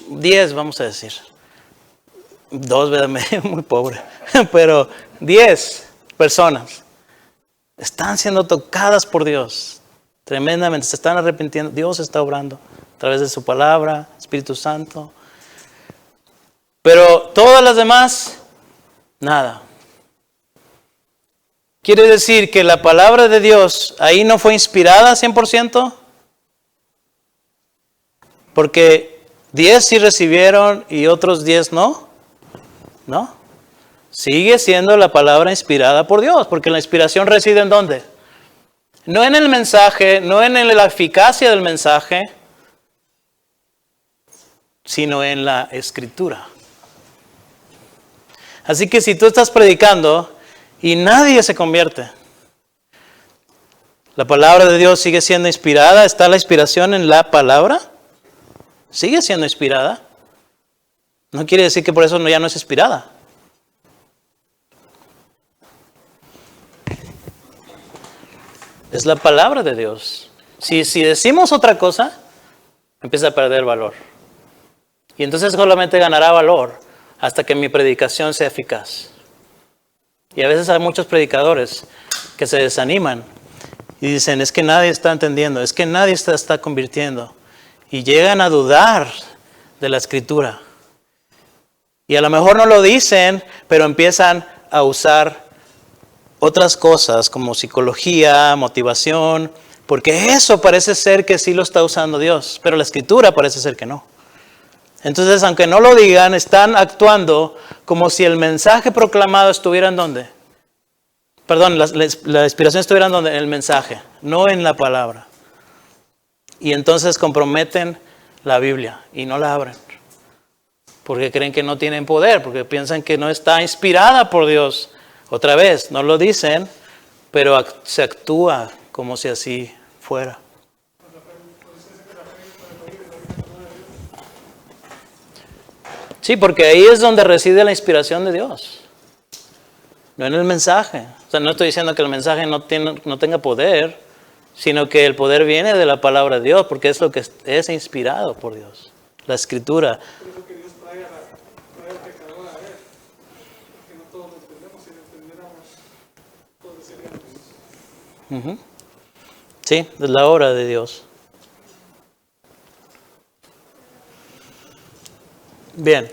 10 vamos a decir, 2, ¿verdad? Muy pobre, pero 10 personas están siendo tocadas por Dios tremendamente, se están arrepintiendo, Dios está obrando a través de su palabra, Espíritu Santo. Pero todas las demás, nada. ¿Quiere decir que la palabra de Dios ahí no fue inspirada 100%? Porque 10 sí recibieron y otros 10 no. ¿No? Sigue siendo la palabra inspirada por Dios, porque la inspiración reside ¿en dónde? No en el mensaje, no en la eficacia del mensaje, sino en la escritura. Así que si tú estás predicando y nadie se convierte, la palabra de Dios sigue siendo inspirada. ¿Está la inspiración en la palabra? Sigue siendo inspirada. No quiere decir que por eso ya no es inspirada. Es la palabra de Dios. Si decimos otra cosa, empieza a perder valor. Y entonces solamente ganará valor hasta que mi predicación sea eficaz. Y a veces hay muchos predicadores que se desaniman y dicen, es que nadie está entendiendo, es que nadie está convirtiendo. Y llegan a dudar de la Escritura. Y a lo mejor no lo dicen, pero empiezan a usar otras cosas como psicología, motivación, porque eso parece ser que sí lo está usando Dios, pero la Escritura parece ser que no. Entonces, aunque no lo digan, están actuando como si el mensaje proclamado estuviera en ¿dónde? Perdón, la inspiración estuviera en ¿dónde? En el mensaje, no en la palabra. Y entonces comprometen la Biblia y no la abren. Porque creen que no tienen poder, porque piensan que no está inspirada por Dios. Otra vez, no lo dicen, pero se actúa como si así fuera. Sí, porque ahí es donde reside la inspiración de Dios. No en el mensaje. O sea, no estoy diciendo que el mensaje no tenga poder, sino que el poder viene de la palabra de Dios, porque es lo que es inspirado por Dios. La Escritura. Por eso que Dios trae al pecador a Él. Que no todos lo entendemos. Si lo entendiéramos, todos seríamos. Sí, es la obra de Dios. Bien.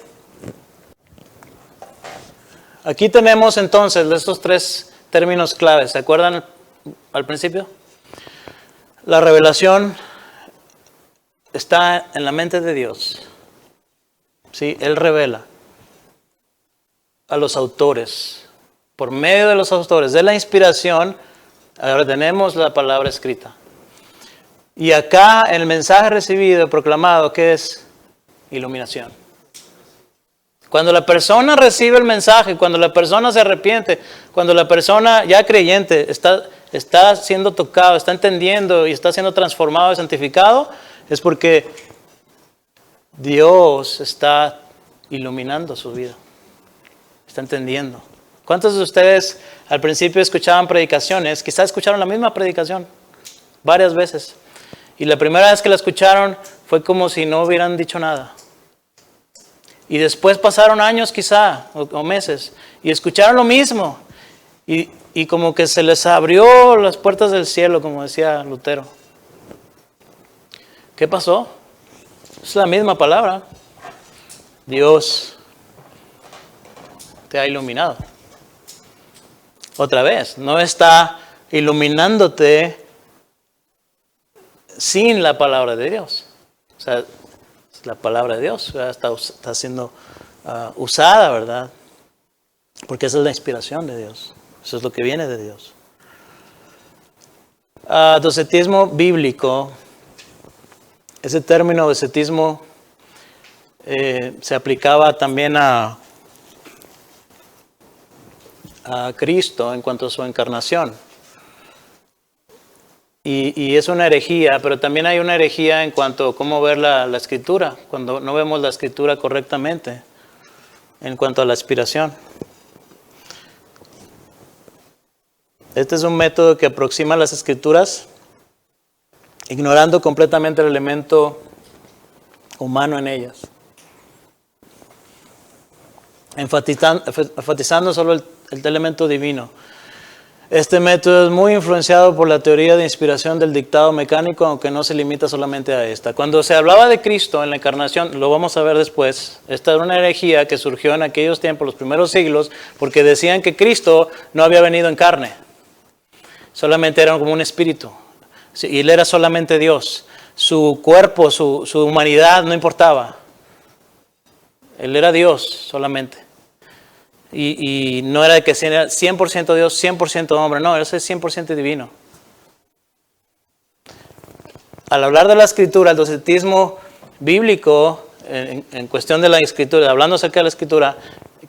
Aquí tenemos entonces estos 3 términos claves. ¿Se acuerdan al principio? La revelación está en la mente de Dios. ¿Sí? Él revela a los autores. Por medio de los autores, de la inspiración, ahora tenemos la palabra escrita. Y acá el mensaje recibido, proclamado, ¿qué es? Iluminación. Cuando la persona recibe el mensaje, cuando la persona se arrepiente, cuando la persona ya creyente está siendo tocado, está entendiendo y está siendo transformado y santificado, es porque Dios está iluminando su vida. Está entendiendo. ¿Cuántos de ustedes al principio escuchaban predicaciones? Quizás escucharon la misma predicación varias veces. Y la primera vez que la escucharon fue como si no hubieran dicho nada. Y después pasaron años quizá, o meses, y escucharon lo mismo. Y como que se les abrió las puertas del cielo, como decía Lutero. ¿Qué pasó? Es la misma palabra. Dios te ha iluminado. Otra vez, no está iluminándote sin la palabra de Dios. O sea, la palabra de Dios está siendo usada, ¿verdad? Porque esa es la inspiración de Dios. Eso es lo que viene de Dios. Docetismo bíblico. Ese término docetismo se aplicaba también a Cristo en cuanto a su encarnación. Y es una herejía, pero también hay una herejía en cuanto a cómo ver la Escritura, cuando no vemos la Escritura correctamente. en cuanto a la inspiración. Este es un método que aproxima las escrituras, ignorando completamente el elemento humano en ellas, enfatizando solo el elemento divino. Este método es muy influenciado por la teoría de inspiración del dictado mecánico, aunque no se limita solamente a esta. Cuando se hablaba de Cristo en la encarnación, lo vamos a ver después, esta era una herejía que surgió en aquellos tiempos, los primeros siglos, porque decían que Cristo no había venido en carne, solamente era como un espíritu, y Él era solamente Dios. Su cuerpo, su humanidad no importaba. Él era Dios solamente. Y no era de que sea 100% Dios, 100% hombre, no, Él es 100% divino. Al hablar de la escritura, el docetismo bíblico, en cuestión de la escritura, hablando acerca de la escritura,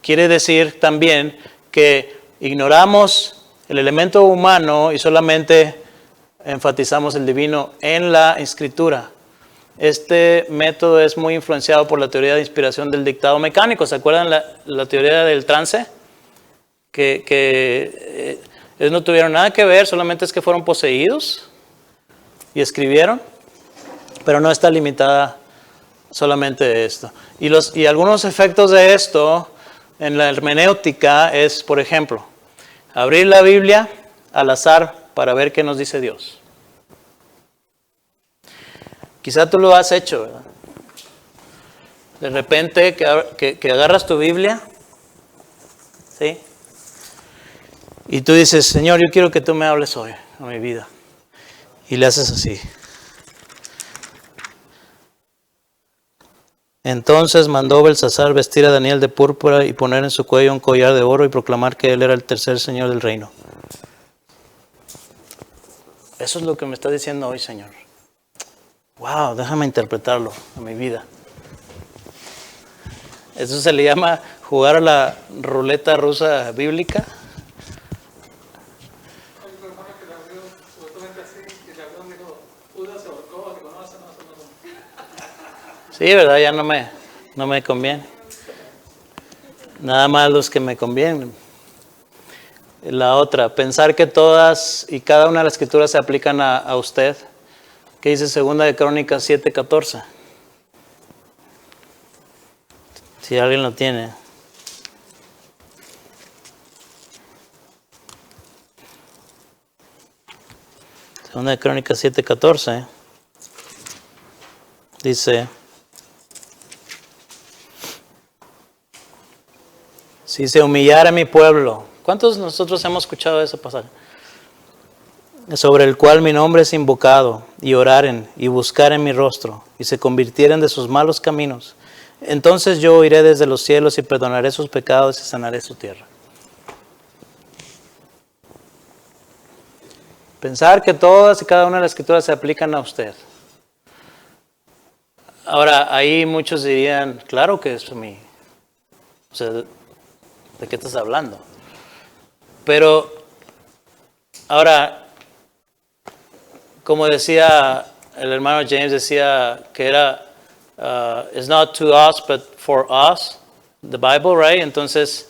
quiere decir también que ignoramos el elemento humano y solamente enfatizamos el divino en la escritura. Este método es muy influenciado por la teoría de inspiración del dictado mecánico. ¿Se acuerdan la teoría del trance? Que ellos no tuvieron nada que ver, solamente es que fueron poseídos y escribieron, pero no está limitada solamente a esto. Y algunos efectos de esto en la hermenéutica es, por ejemplo, abrir la Biblia al azar para ver qué nos dice Dios. Quizá tú lo has hecho, ¿verdad? De repente que agarras tu Biblia, ¿sí? Y tú dices, Señor, yo quiero que tú me hables hoy, a mi vida. Y le haces así. Entonces mandó Belsasar vestir a Daniel de púrpura y poner en su cuello un collar de oro y proclamar que él era el tercer señor del reino. Eso es lo que me está diciendo hoy, Señor. Wow, déjame interpretarlo a mi vida. Eso se le llama jugar a la ruleta rusa bíblica. Hay una hermana que la abrió supuestamente así, y la abrió y dijo, Judas se ahorcó, digo, no, eso no. Sí, ¿verdad? Ya no me conviene. Nada más los que me convienen. La otra, pensar que todas y cada una de las escrituras se aplican a usted. ¿Qué dice Segunda de Crónicas 7:14? Si alguien lo tiene. Segunda de Crónicas 7:14 dice: si se humillara mi pueblo. ¿Cuántos de nosotros hemos escuchado ese pasaje? Sobre el cual mi nombre es invocado, y oraren, y buscaren mi rostro, y se convirtieren de sus malos caminos. Entonces yo oiré desde los cielos y perdonaré sus pecados y sanaré su tierra. Pensar que todas y cada una de las escrituras se aplican a usted. Ahora, ahí muchos dirían, claro que es a mí. O sea, ¿de qué estás hablando? Pero, ahora, como decía el hermano James, decía que era, it's not to us, but for us, the Bible, right? Entonces,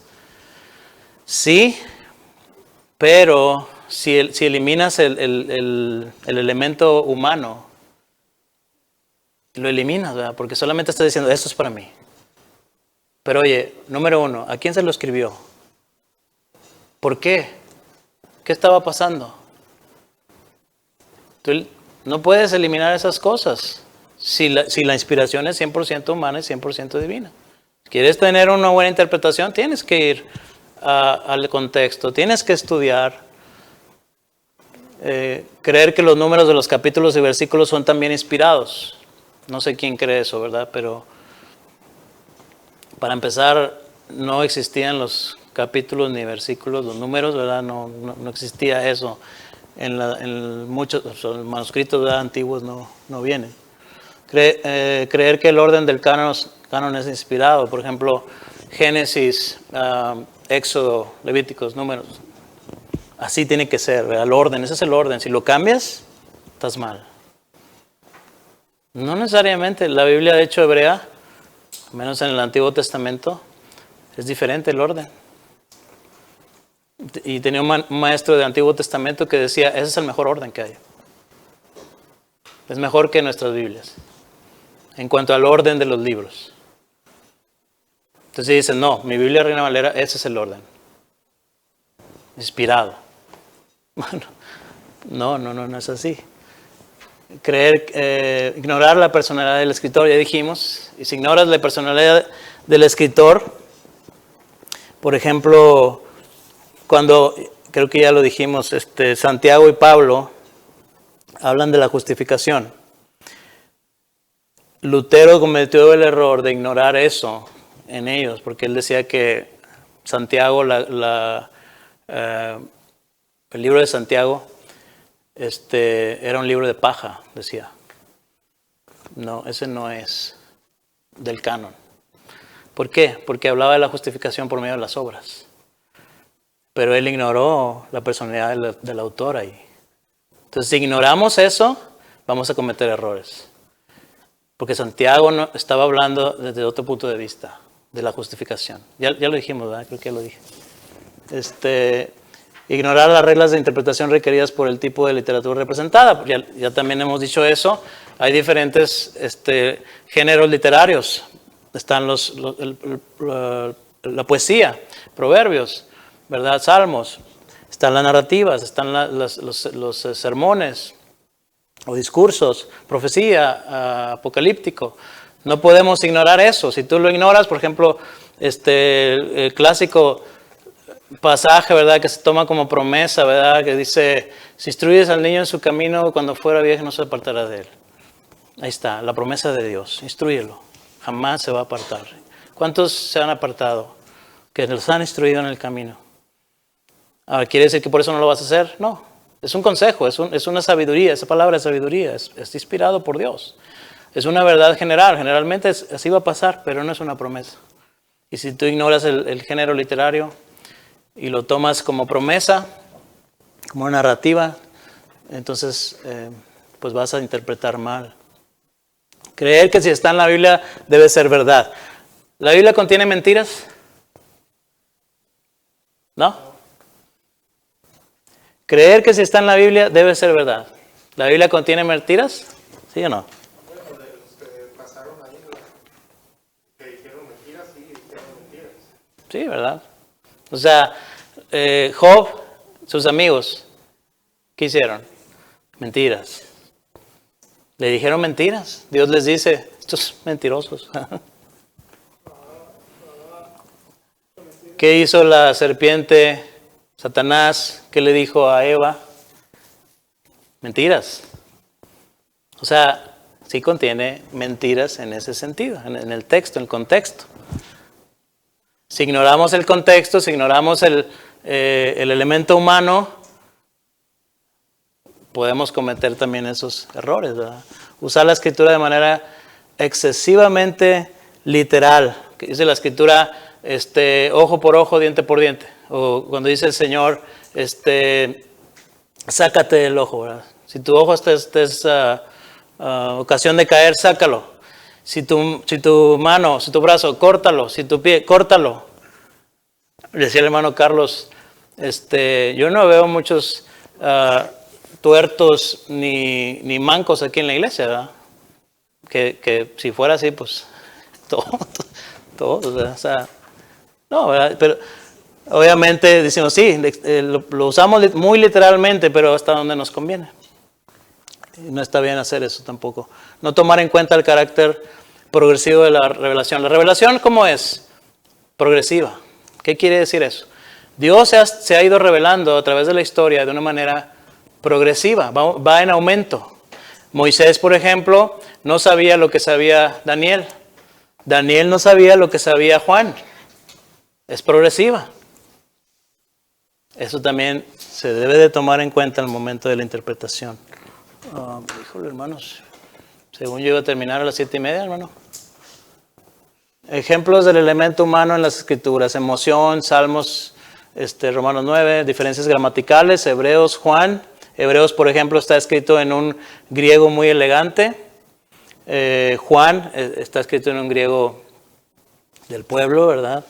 sí, pero si eliminas el elemento humano, lo eliminas, ¿verdad? Porque solamente estás diciendo, esto es para mí. Pero oye, número uno, ¿a quién se lo escribió? ¿Por qué? ¿Qué estaba pasando? Tú no puedes eliminar esas cosas si la inspiración es 100% humana y 100% divina. Si quieres tener una buena interpretación, tienes que ir al contexto, tienes que estudiar, creer que los números de los capítulos y versículos son también inspirados. No sé quién cree eso, ¿verdad? Pero para empezar, no existían los capítulos ni versículos, los números, ¿verdad? No existía eso. En muchos manuscritos, ¿verdad?, antiguos no vienen. Creer que el orden del canon es inspirado. Por ejemplo, Génesis, Éxodo, Levíticos, Números. Así tiene que ser, ¿verdad? El orden, ese es el orden. Si lo cambias, estás mal. No necesariamente. La Biblia, de hecho, hebrea, al menos en el Antiguo Testamento, Es diferente el orden. Y tenía un maestro del Antiguo Testamento que decía, ese es el mejor orden que hay. Es mejor que nuestras Biblias, en cuanto al orden de los libros. Entonces dicen, no, mi Biblia Reina Valera, ese es el orden. Inspirado. Bueno, no es así. Ignorar la personalidad del escritor, ya dijimos. Y si ignoras la personalidad del escritor, por ejemplo, cuando, creo que ya lo dijimos, Santiago y Pablo hablan de la justificación. Lutero cometió el error de ignorar eso en ellos, porque él decía que Santiago, el libro de Santiago, era un libro de paja, decía. No, ese no es del canon. ¿Por qué? Porque hablaba de la justificación por medio de las obras. Pero él ignoró la personalidad del autor ahí. Entonces, si ignoramos eso, vamos a cometer errores. Porque Santiago no, estaba hablando desde otro punto de vista, de la justificación. Ya lo dijimos, ¿verdad? Creo que ya lo dije. Ignorar las reglas de interpretación requeridas por el tipo de literatura representada. Ya también hemos dicho eso. Hay diferentes géneros literarios. Están la poesía, proverbios, ¿verdad? Salmos. Están las narrativas, están los sermones o discursos, profecía, apocalíptico. No podemos ignorar eso. Si tú lo ignoras, por ejemplo, el clásico pasaje, ¿verdad?, que se toma como promesa, ¿verdad?, que dice, si instruyes al niño en su camino, cuando fuera viejo no se apartará de él. Ahí está, la promesa de Dios, instrúyelo, jamás se va a apartar. ¿Cuántos se han apartado? Que los han instruido en el camino. Ahora, ¿quiere decir que por eso no lo vas a hacer? No, es un consejo, es una sabiduría, esa palabra es sabiduría, es inspirado por Dios. Es una verdad general, generalmente así va a pasar, pero no es una promesa. Y si tú ignoras el género literario y lo tomas como promesa, como narrativa, entonces pues vas a interpretar mal. Creer que si está en la Biblia debe ser verdad. ¿La Biblia contiene mentiras? ¿No? Creer que si está en la Biblia debe ser verdad. ¿La Biblia contiene mentiras? ¿Sí o no? Bueno, de los que pasaron ahí, que dijeron mentiras, sí, dijeron mentiras. Sí, ¿verdad? O sea, Job, sus amigos, ¿qué hicieron? Mentiras. Le dijeron mentiras. Dios les dice, estos mentirosos. ¿Qué hizo la serpiente, Satanás? ¿Qué le dijo a Eva? Mentiras. O sea, sí contiene mentiras en ese sentido, en el texto, en el contexto. Si ignoramos el contexto, si ignoramos el elemento humano, podemos cometer también esos errores, ¿verdad? Usar la escritura de manera excesivamente literal. Que dice la escritura, ojo por ojo, diente por diente. O cuando dice el Señor, sácate del ojo, ¿verdad? Si tu ojo es ocasión de caer, sácalo. Si tu mano, si tu brazo, córtalo. Si tu pie, córtalo. Decía el hermano Carlos, yo no veo muchos tuertos ni mancos aquí en la iglesia, ¿verdad? Que si fuera así, pues todos, ¿verdad? O sea, no, ¿verdad? Pero obviamente decimos, sí, lo usamos muy literalmente, pero hasta donde nos conviene. No está bien hacer eso tampoco. No tomar en cuenta el carácter progresivo de la revelación. ¿La revelación cómo es? Progresiva. ¿Qué quiere decir eso? Dios se ha ido revelando a través de la historia de una manera progresiva, va en aumento. Moisés, por ejemplo, no sabía lo que sabía Daniel. Daniel no sabía lo que sabía Juan. Es progresiva. Eso también se debe de tomar en cuenta al momento de la interpretación. Híjole, hermanos, según yo iba a terminar a las 7:30, hermano. Ejemplos del elemento humano en las escrituras: emoción, Salmos, Romanos 9, diferencias gramaticales, Hebreos, Juan. Hebreos, por ejemplo, está escrito en un griego muy elegante. Juan está escrito en un griego del pueblo, ¿verdad?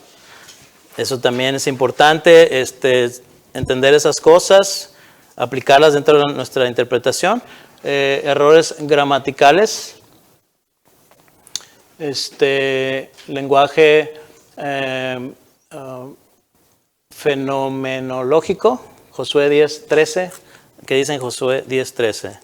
Eso también es importante, entender esas cosas, aplicarlas dentro de nuestra interpretación. Errores gramaticales, lenguaje fenomenológico, Josué 10:13, ¿qué dice en Josué 10:13?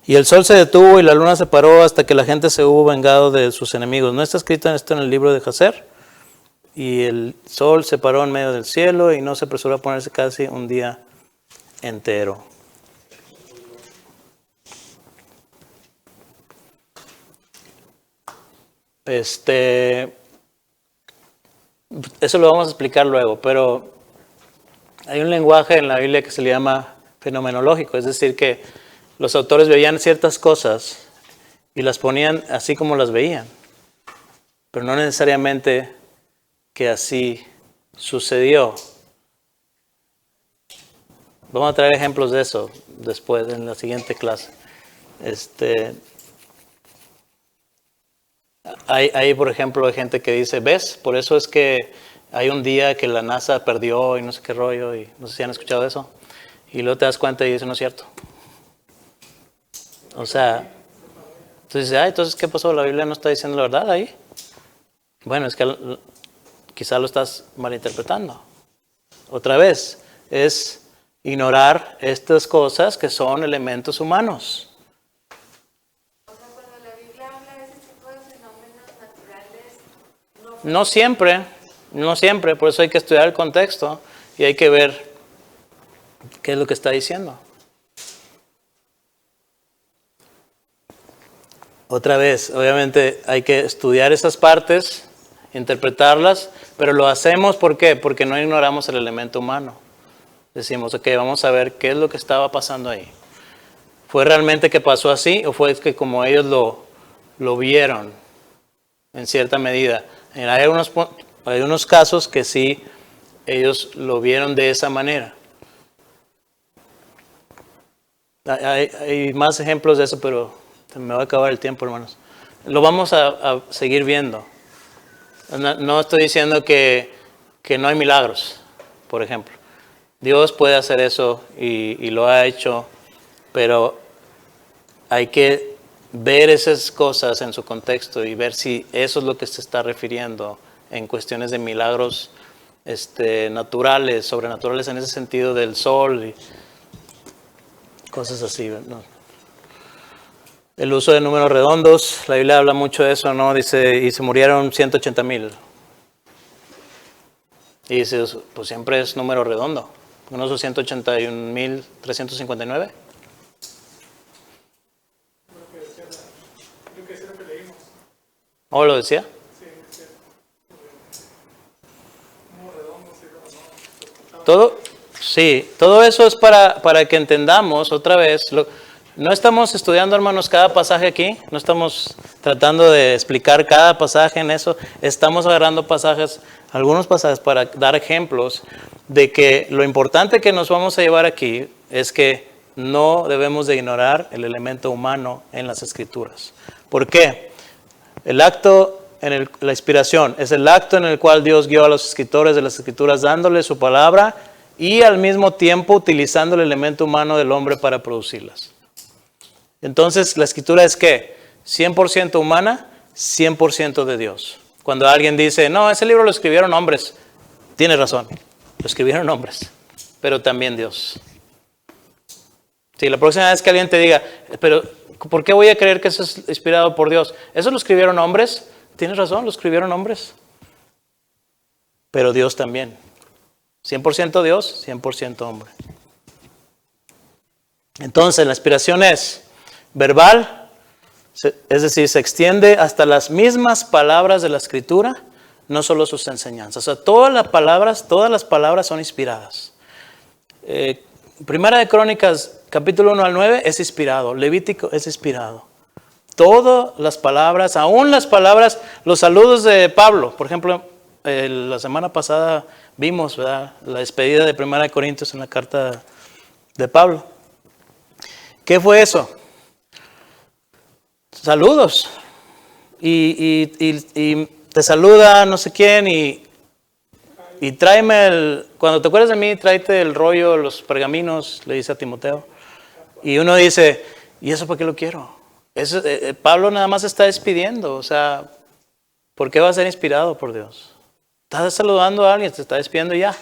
Y el sol se detuvo y la luna se paró hasta que la gente se hubo vengado de sus enemigos. ¿No está escrito esto en el libro de Jacer? Y el sol se paró en medio del cielo y no se apresuró a ponerse casi un día entero. Eso lo vamos a explicar luego, pero hay un lenguaje en la Biblia que se le llama fenomenológico, es decir, que los autores veían ciertas cosas y las ponían así como las veían, pero no necesariamente que así sucedió. Vamos a traer ejemplos de eso después, en la siguiente clase. Hay, por ejemplo, hay gente que dice, ¿ves? Por eso es que hay un día que la NASA perdió y no sé qué rollo, y no sé si han escuchado eso. Y luego te das cuenta y dices, no es cierto. O sea, tú dices, entonces, ¿qué pasó? ¿La Biblia no está diciendo la verdad ahí? Bueno, es que quizá lo estás malinterpretando. Otra vez, es ignorar estas cosas que son elementos humanos. O sea, cuando la Biblia habla de ese tipo de fenómenos naturales, No siempre, por eso hay que estudiar el contexto y hay que ver qué es lo que está diciendo. Otra vez, obviamente hay que estudiar esas partes, interpretarlas, pero lo hacemos ¿por qué? Porque no ignoramos el elemento humano. Decimos, ok, vamos a ver qué es lo que estaba pasando ahí. ¿Fue realmente que pasó así o fue que como ellos lo vieron en cierta medida? Hay unos casos que sí, ellos lo vieron de esa manera. Hay más ejemplos de eso, pero me va a acabar el tiempo, hermanos. Lo vamos a seguir viendo. No estoy diciendo que no hay milagros, por ejemplo. Dios puede hacer eso y lo ha hecho, pero hay que ver esas cosas en su contexto y ver si eso es lo que se está refiriendo en cuestiones de milagros naturales, sobrenaturales en ese sentido del sol y cosas así, ¿no? El uso de números redondos, la Biblia habla mucho de eso, ¿no? Dice, y se murieron 180,000. Y dice, pues siempre es número redondo. ¿No son 181,359? Creo que es lo que leímos. ¿O lo decía? Sí, sí. Muy redondo, sí, Todo eso es para que entendamos otra vez. No estamos estudiando, hermanos, cada pasaje aquí. No estamos tratando de explicar cada pasaje en eso. Estamos agarrando algunos pasajes para dar ejemplos de que lo importante que nos vamos a llevar aquí es que no debemos de ignorar el elemento humano en las Escrituras. ¿Por qué? El acto, la inspiración, es el acto en el cual Dios guió a los escritores de las Escrituras dándole su palabra y al mismo tiempo utilizando el elemento humano del hombre para producirlas. Entonces, la Escritura es ¿qué? 100% humana, 100% de Dios. Cuando alguien dice, no, ese libro lo escribieron hombres, tiene razón, lo escribieron hombres, pero también Dios. Si la próxima vez que alguien te diga, pero ¿por qué voy a creer que eso es inspirado por Dios? ¿Eso lo escribieron hombres? Tienes razón, lo escribieron hombres, pero Dios también. 100% Dios, 100% hombre. Entonces, la inspiración es verbal, es decir, se extiende hasta las mismas palabras de la Escritura, no solo sus enseñanzas. O sea, todas las palabras son inspiradas. Primera de Crónicas, capítulo 1 al 9, es inspirado. Levítico es inspirado. Todas las palabras, aún las palabras, los saludos de Pablo. Por ejemplo, la semana pasada vimos, ¿verdad?, la despedida de Primera de Corintios en la carta de Pablo. ¿Qué fue eso? Saludos. y te saluda no sé quién y tráeme cuando te acuerdas de mí, tráete el rollo, los pergaminos, le dice a Timoteo. Y uno dice, ¿y eso para qué lo quiero? Pablo nada más está despidiendo, o sea, ¿por qué va a ser inspirado por Dios? Estás saludando a alguien, te está despidiendo y ya.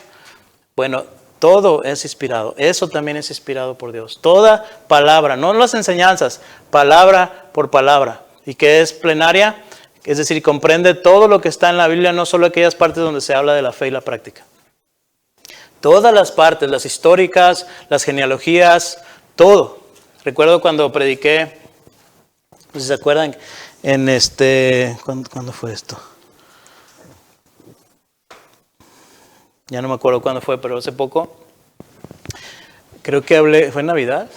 Bueno, todo es inspirado, eso también es inspirado por Dios. Toda palabra, no las enseñanzas, palabra por palabra. ¿Y qué es plenaria? Es decir, comprende todo lo que está en la Biblia, no solo aquellas partes donde se habla de la fe y la práctica. Todas las partes, las históricas, las genealogías, todo. Recuerdo cuando prediqué, no sé si se acuerdan, ¿cuándo fue esto? Ya no me acuerdo cuándo fue, pero hace poco. Creo que hablé, ¿fue en Navidad?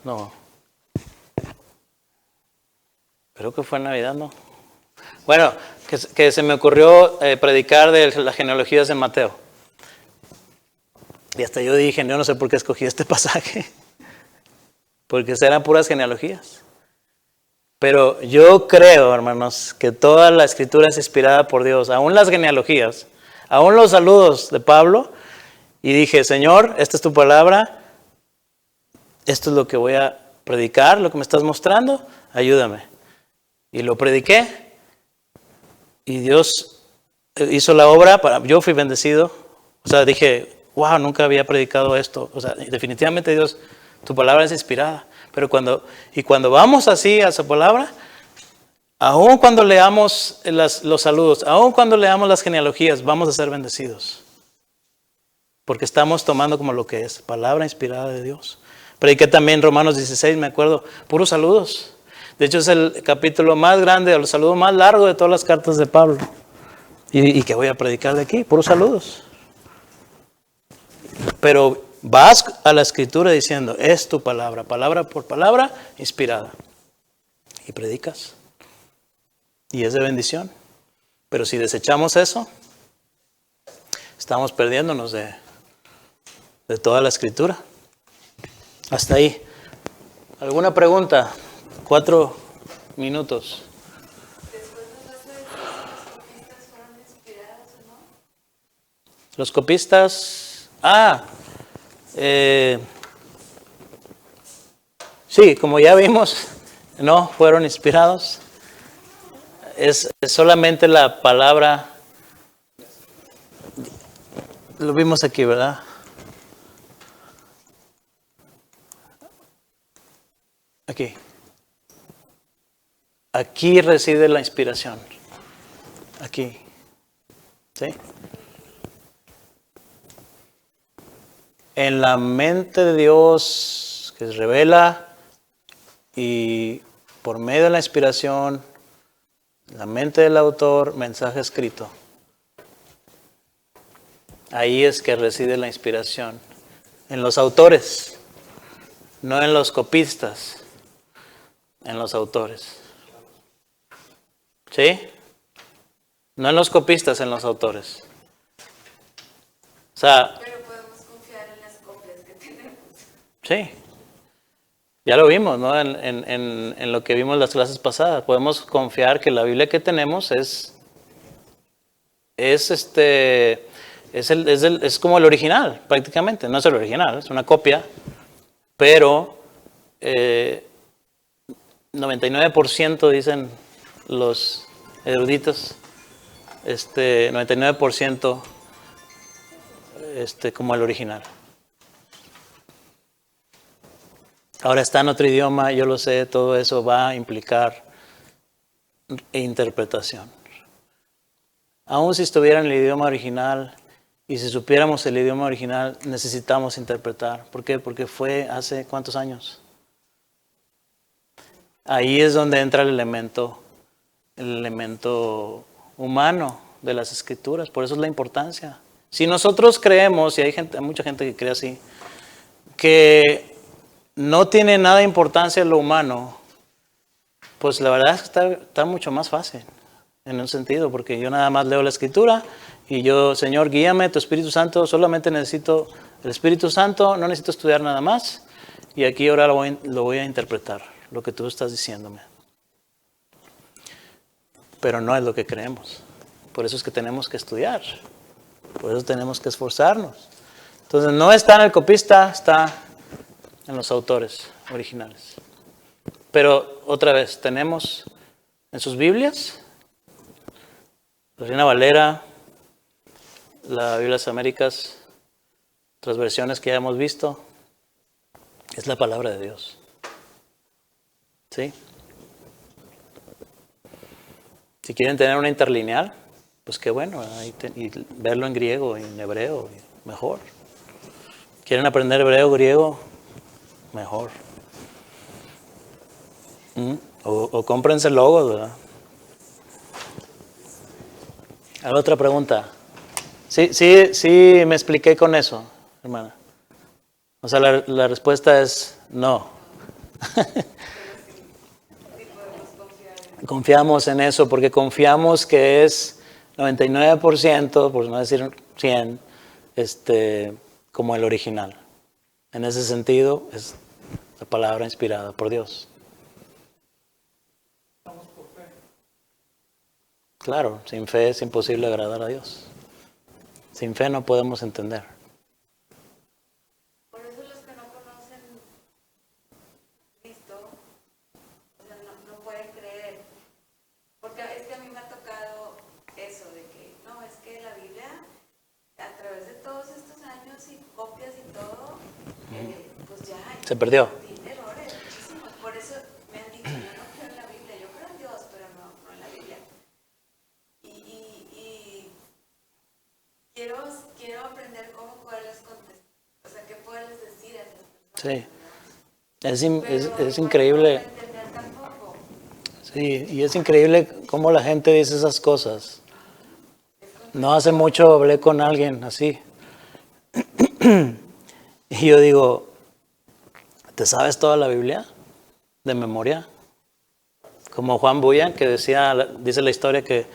No. Creo que fue en Navidad, ¿no? Bueno, que se me ocurrió predicar de las genealogías de Mateo. Y hasta yo dije, yo no sé por qué escogí este pasaje. Porque eran puras genealogías. Pero yo creo, hermanos, que toda la escritura es inspirada por Dios. Aún las genealogías, aún los saludos de Pablo. Y dije, Señor, esta es tu palabra. Esto es lo que voy a predicar, lo que me estás mostrando. Ayúdame. Y lo prediqué. Y Dios hizo la obra. Yo fui bendecido. O sea, dije, wow, nunca había predicado esto. O sea, definitivamente Dios, tu palabra es inspirada. Pero cuando vamos así a esa palabra, aun cuando leamos los saludos, aun cuando leamos las genealogías, vamos a ser bendecidos. Porque estamos tomando como lo que es, palabra inspirada de Dios. Prediqué también Romanos 16, me acuerdo, puros saludos. De hecho, es el capítulo más grande, el saludo más largo de todas las cartas de Pablo. ¿Y qué voy a predicar de aquí? Puros saludos. Pero vas a la escritura diciendo, es tu palabra, palabra por palabra, inspirada. Y predicas. Y es de bendición. Pero si desechamos eso, estamos perdiéndonos de toda la escritura. Hasta ahí. ¿Alguna pregunta? 4 minutos. Después de eso, ¿los copistas fueron inspirados o no? Los copistas... sí, como ya vimos, no fueron inspirados. Es solamente la palabra. Lo vimos aquí, ¿verdad? Aquí. Aquí reside la inspiración. Aquí. ¿Sí? En la mente de Dios que se revela y por medio de la inspiración, la mente del autor, mensaje escrito. Ahí es que reside la inspiración. En los autores, no en los copistas, en los autores. ¿Sí? No en los copistas, en los autores. O sea... Pero podemos confiar en las copias que tenemos. Sí, ya lo vimos, ¿no? En lo que vimos en las clases pasadas. Podemos confiar que la Biblia que tenemos es como el original, prácticamente. No es el original, es una copia, pero 99% dicen los eruditos, 99% como el original. Ahora está en otro idioma, yo lo sé, todo eso va a implicar interpretación. Aún si estuviera en el idioma original y si supiéramos el idioma original, necesitamos interpretar. ¿Por qué? Porque fue hace ¿cuántos años? Ahí es donde entra el elemento humano de las escrituras. Por eso es la importancia. Si nosotros creemos, y hay mucha gente que cree así, que no tiene nada de importancia en lo humano, pues la verdad es que está mucho más fácil en un sentido, porque yo nada más leo la escritura y yo, Señor, guíame, tu Espíritu Santo, solamente necesito el Espíritu Santo, no necesito estudiar nada más y aquí ahora lo voy a interpretar, lo que tú estás diciéndome. pero no es lo que creemos. Por eso es que tenemos que estudiar, por eso tenemos que esforzarnos. Entonces no está en el copista, está en los autores originales. Pero otra vez, tenemos en sus Biblias, la Reina Valera, la Biblia de las Américas, otras versiones que ya hemos visto, es la palabra de Dios. ¿Sí? Si quieren tener una interlineal, pues qué bueno, y verlo en griego y en hebreo, mejor. ¿Quieren aprender hebreo, griego? Mejor. O cómprense logos, ¿verdad? ¿Alguna otra pregunta? Sí, me expliqué con eso, hermana. O sea, la respuesta es no. Confiamos en eso porque confiamos que es 99%, por no decir 100, como el original. En ese sentido, es la palabra inspirada por Dios. Estamos por fe. Claro, sin fe es imposible agradar a Dios. Sin fe no podemos entender. Por eso los que no conocen Cristo, o sea, no pueden creer. Porque es que a mí me ha tocado eso de que, no, es que la Biblia, a través de todos estos años y copias y todo, pues ya Se perdió. tiene errores, muchísimos. Por eso me han dicho, yo no creo en la Biblia, yo creo en Dios, pero no en la Biblia. Y quiero aprender cómo poderles contestar, o sea, qué poderles decir a esas personas. Sí, es increíble. No puedo entender tampoco. Sí, y es increíble cómo la gente dice esas cosas. No hace mucho hablé con alguien así. Y yo digo, ¿te sabes toda la Biblia de memoria? Como Juan Bunyan, que dice la historia que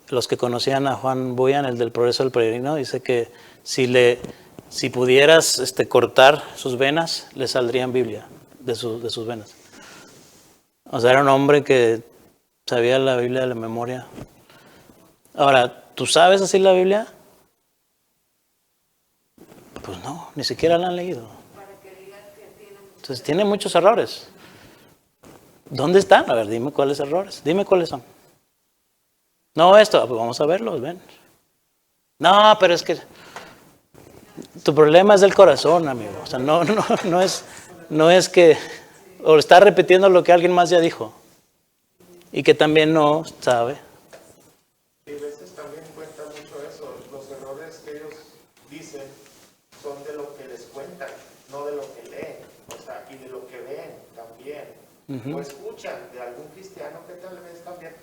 los que conocían a Juan Bunyan, el del Progreso del Peregrino, dice que si pudieras cortar sus venas, le saldrían Biblia de sus venas. O sea, era un hombre que sabía la Biblia de la memoria. Ahora, ¿tú sabes así la Biblia? Pues no, ni siquiera la han leído. Entonces tiene muchos errores. ¿Dónde están? A ver, dime cuáles errores. Dime cuáles son. No, esto, pues vamos a verlos, ven. No, pero es que tu problema es del corazón, amigo. O sea, no es que, o está repitiendo lo que alguien más ya dijo y que también no sabe. Y a veces también cuenta mucho eso. Los errores que ellos dicen son de lo que les cuentan, no de lo que leen. O sea, y de lo que ven también. O escuchan de algún cristiano que tal vez también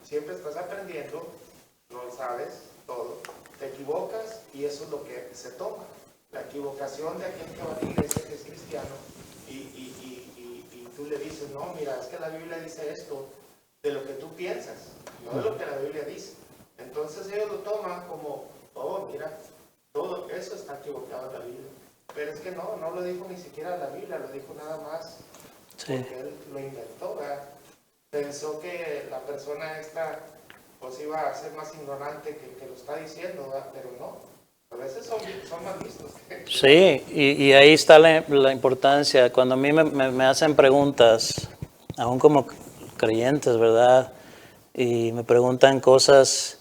siempre estás aprendiendo, no sabes todo, te equivocas y eso es lo que se toma. La equivocación de aquel que va a la iglesia que es cristiano y tú le dices, no, mira, es que la Biblia dice esto, de lo que tú piensas, no de lo que la Biblia dice. Entonces ellos lo toman como, oh, mira, todo eso está equivocado en la Biblia. Pero es que no lo dijo ni siquiera la Biblia, lo dijo nada más porque él lo inventó, ¿verdad? Pensó que la persona esta pues iba a ser más ignorante que lo está diciendo, ¿verdad? Pero no, a veces son más listos. Sí, y ahí está la importancia. Cuando a mí me hacen preguntas, aún como creyentes, ¿verdad? Y me preguntan cosas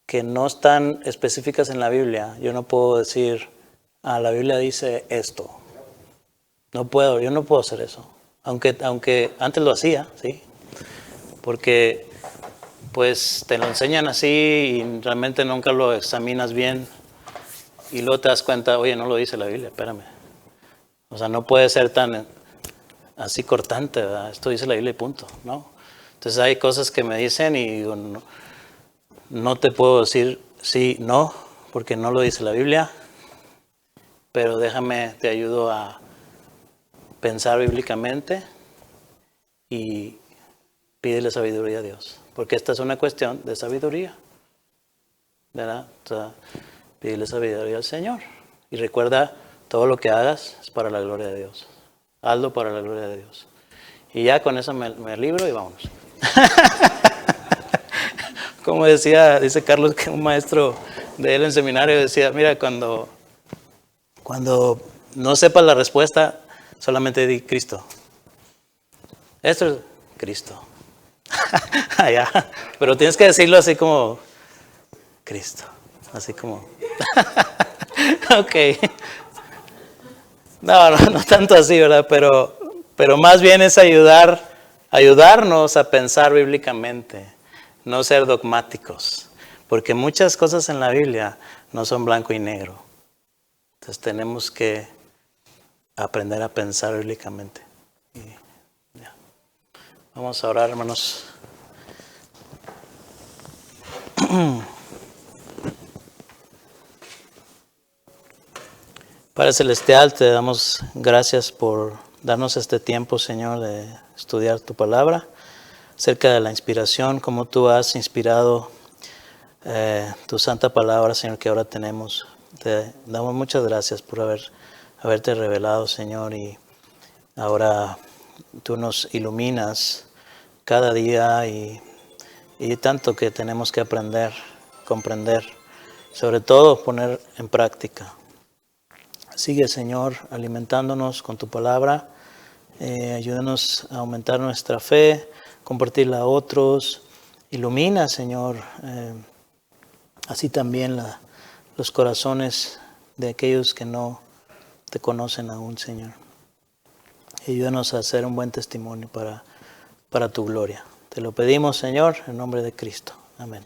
que no están específicas en la Biblia, yo no puedo decir, la Biblia dice esto. No puedo, yo no puedo hacer eso. Aunque antes lo hacía, ¿sí? Porque pues te lo enseñan así y realmente nunca lo examinas bien y luego te das cuenta, oye, no lo dice la Biblia, espérame. O sea, no puede ser tan así cortante, ¿verdad? Esto dice la Biblia y punto, ¿no? Entonces hay cosas que me dicen y digo, no te puedo decir sí, no, porque no lo dice la Biblia, pero te ayudo a pensar bíblicamente y pídele sabiduría a Dios, porque esta es una cuestión de sabiduría, ¿verdad? O sea, pídele sabiduría al Señor y recuerda, todo lo que hagas es para la gloria de Dios. Hazlo para la gloria de Dios. Y ya con eso me libro y vámonos. Como dice Carlos, que un maestro de él en seminario decía, mira, cuando no sepas la respuesta, solamente di Cristo. Esto es Cristo. Allá. Pero tienes que decirlo así como Cristo. Así como. Ok. No tanto así, ¿verdad? Pero más bien es ayudarnos a pensar bíblicamente, no ser dogmáticos. Porque muchas cosas en la Biblia no son blanco y negro. Entonces tenemos que aprender a pensar bíblicamente. Ya. Vamos a orar, hermanos. Padre Celestial, te damos gracias por darnos este tiempo, Señor, de estudiar tu palabra, acerca de la inspiración, cómo tú has inspirado tu santa palabra, Señor, que ahora tenemos. Te damos muchas gracias por haberte revelado, Señor, y ahora tú nos iluminas cada día y tanto que tenemos que aprender, comprender, sobre todo poner en práctica. Sigue, Señor, alimentándonos con tu palabra. Ayúdanos a aumentar nuestra fe, compartirla a otros. Ilumina, Señor, así también los corazones de aquellos que no te conocen aún, Señor. Ayúdanos a hacer un buen testimonio para tu gloria. Te lo pedimos, Señor, en nombre de Cristo. Amén.